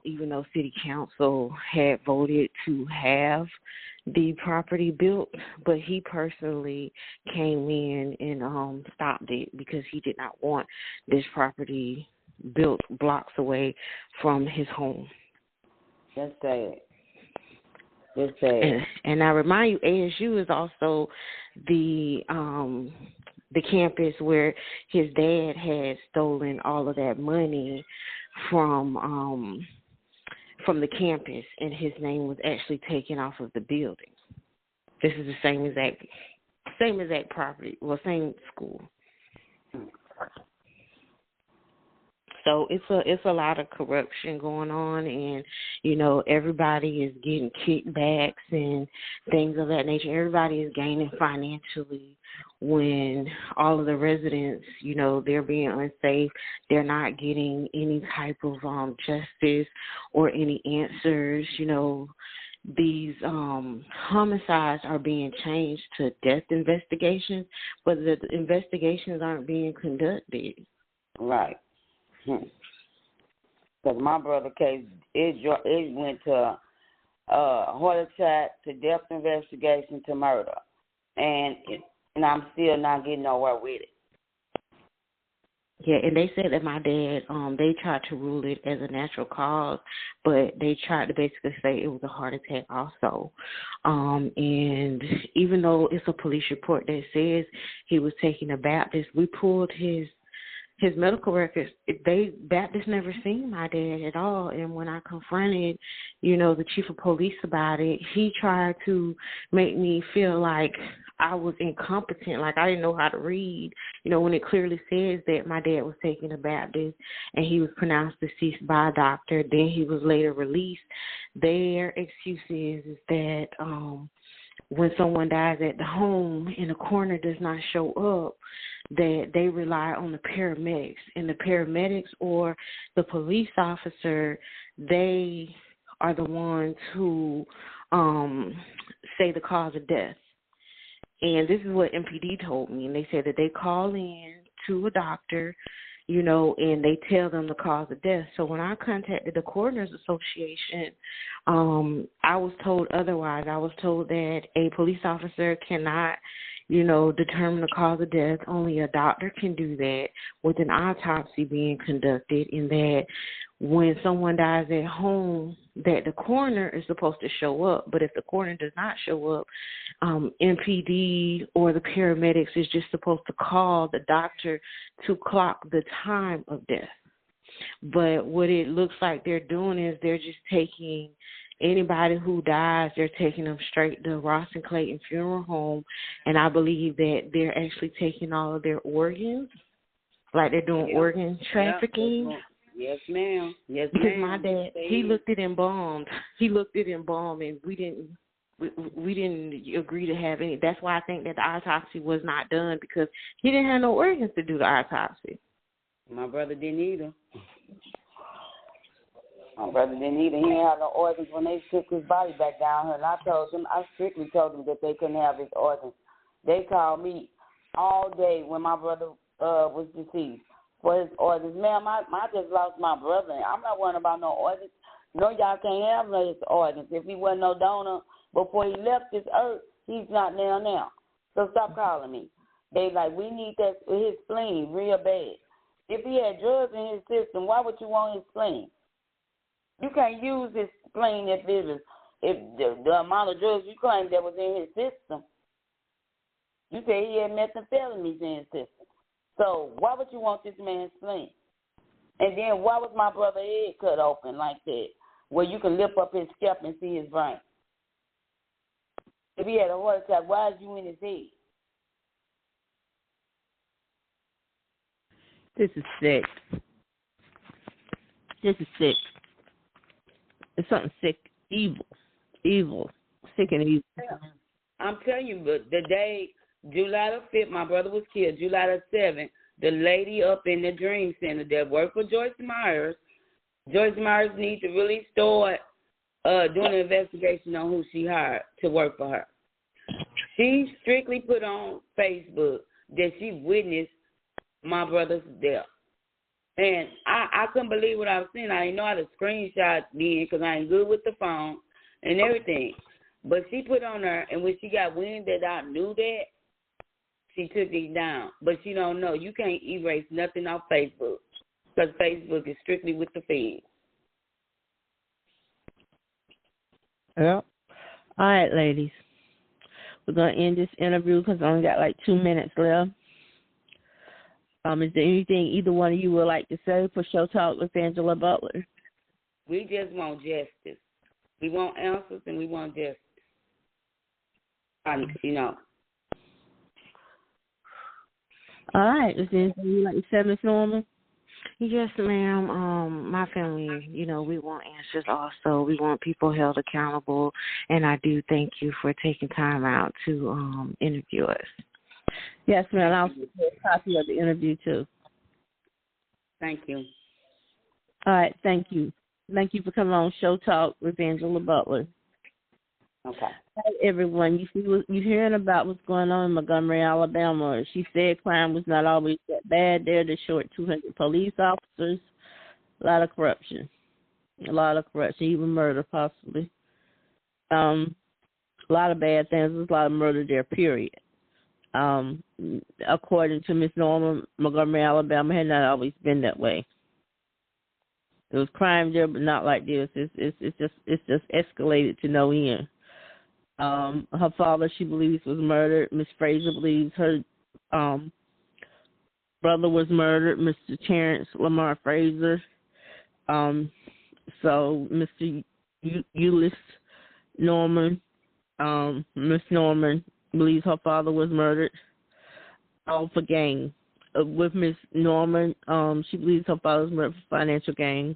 even though City Council had voted to have the property built. But he personally came in and stopped it because he did not want this property built blocks away from his home. That's sad. That's sad. And I remind you, ASU is also the campus where his dad had stolen all of that money from the campus, and his name was actually taken off of the building. This is the same exact property, same school. So it's a lot of corruption going on, and everybody is getting kickbacks and things of that nature. Everybody is gaining financially when all of the residents, they're being unsafe. They're not getting any type of justice or any answers. These homicides are being changed to death investigations, but the investigations aren't being conducted. Right. Because my brother's case, it went to heart attack, to death investigation, to murder. And I'm still not getting nowhere with it. Yeah, and they said that my dad, they tried to rule it as a natural cause, but they tried to basically say it was a heart attack also. And even though it's a police report that says he was taking a Baptist, we pulled his medical records. Baptist never seen my dad at all. And when I confronted, the chief of police about it, he tried to make me feel like I was incompetent, like I didn't know how to read, when it clearly says that my dad was taking a Baptist and he was pronounced deceased by a doctor. Then he was later released. Their excuse is that when someone dies at the home and the coroner does not show up, that they rely on the paramedics. And the paramedics or the police officer, they are the ones who say the cause of death. And this is what MPD told me. And they said that they call in to a doctor, and they tell them the cause of death. So when I contacted the Coroners Association, I was told otherwise. I was told that a police officer cannot, determine the cause of death. Only a doctor can do that with an autopsy being conducted, and that when someone dies at home, that the coroner is supposed to show up. But if the coroner does not show up, MPD or the paramedics is just supposed to call the doctor to clock the time of death. But what it looks like they're doing is they're just taking anybody who dies, they're taking them straight to Ross and Clayton Funeral Home, and I believe that they're actually taking all of their organs, like they're doing organ trafficking. Yes, ma'am. Yes, because ma'am. My dad, he looked it embalmed. And we didn't we didn't agree to have any. That's why I think that the autopsy was not done, because he didn't have no organs to do the autopsy. My brother didn't either. My brother didn't either. He didn't have no organs when they took his body back down here. And I strictly told them that they couldn't have his organs. They called me all day when my brother was deceased for his organs. Ma'am, I just lost my brother. I'm not worrying about no organs. No, y'all can't have no his organs. If he wasn't no donor before he left this earth, he's not now. So stop calling me. They like, we need that his spleen real bad. If he had drugs in his system, why would you want his spleen? You can't use his spleen if the amount of drugs you claim that was in his system. You say he had methamphetamines in his system. So why would you want this man's spleen? And then why was my brother's head cut open like that, where you can lift up his scalp and see his brain? If he had a heart attack, why is you in his head? This is sick. It's something sick, evil, sick and evil. I'm telling you, but the day, July the 5th, my brother was killed. July the 7th, the lady up in the Dream Center that worked for Joyce Myers needs to really start doing an investigation on who she hired to work for her. She strictly put on Facebook that she witnessed my brother's death. And I couldn't believe what I was seeing. I didn't know how to screenshot then because I ain't good with the phone and everything. But she put on her, and when she got wind that I knew that, she took it down. But she don't know. You can't erase nothing off Facebook because Facebook is strictly with the feds. Yeah. All right, ladies. We're going to end this interview because I only got like 2 minutes left. Is there anything either one of you would like to say for Show Talk with Angela Butler? We just want justice. We want answers and we want justice. You know. All right. Is there anything you like to say, Miss Norman? Yes, ma'am. My family, we want answers also. We want people held accountable, and I do thank you for taking time out to interview us. Yes, ma'am. I'll send you a copy of the interview, too. Thank you. All right. Thank you. Thank you for coming on Show Talk with Angela Butler. Okay. All right, everyone. You're hearing about what's going on in Montgomery, Alabama. She said crime was not always that bad there. They short 200 police officers. A lot of corruption. Even murder, possibly. A lot of bad things. There's a lot of murder there, period. According to Miss Norma, Montgomery, Alabama had not always been that way. There was crime there, but not like this. It's just escalated to no end. Her father, she believes, was murdered. Miss Fraser believes her brother was murdered, Mr. Terrence Lamar Fraser. So Mr. Euless Norman, Miss Norman believes her father was murdered, all for gain. With Miss Norman, she believes her father was murdered for financial gain.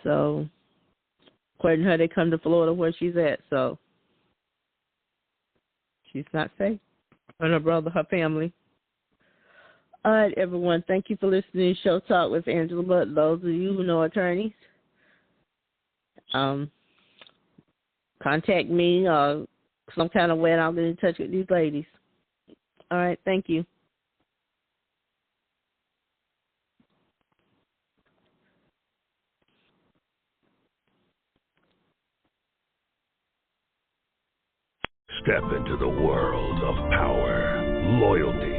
So, according to her, they come to Florida where she's at, so she's not safe. And her brother, her family. All right, everyone, thank you for listening to Show Talk with Angela Butler. Those of you who know attorneys, contact me or some kind of way, and I'll get in touch with these ladies. All right, thank you. Step into the world of power, loyalty,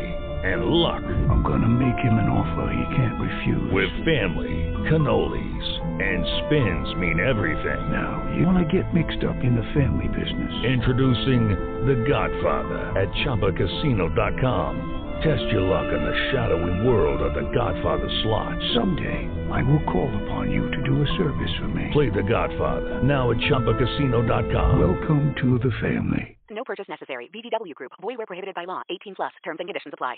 and luck. I'm gonna make him an offer he can't refuse. With family, cannolis, and spins mean everything. Now, you wanna get mixed up in the family business. Introducing The Godfather at ChumbaCasino.com. Test your luck in the shadowy world of The Godfather slot. Someday, I will call upon you to do a service for me. Play The Godfather now at ChumbaCasino.com. Welcome to the family. No purchase necessary. VGW Group. Void where prohibited by law. 18+. Terms and conditions apply.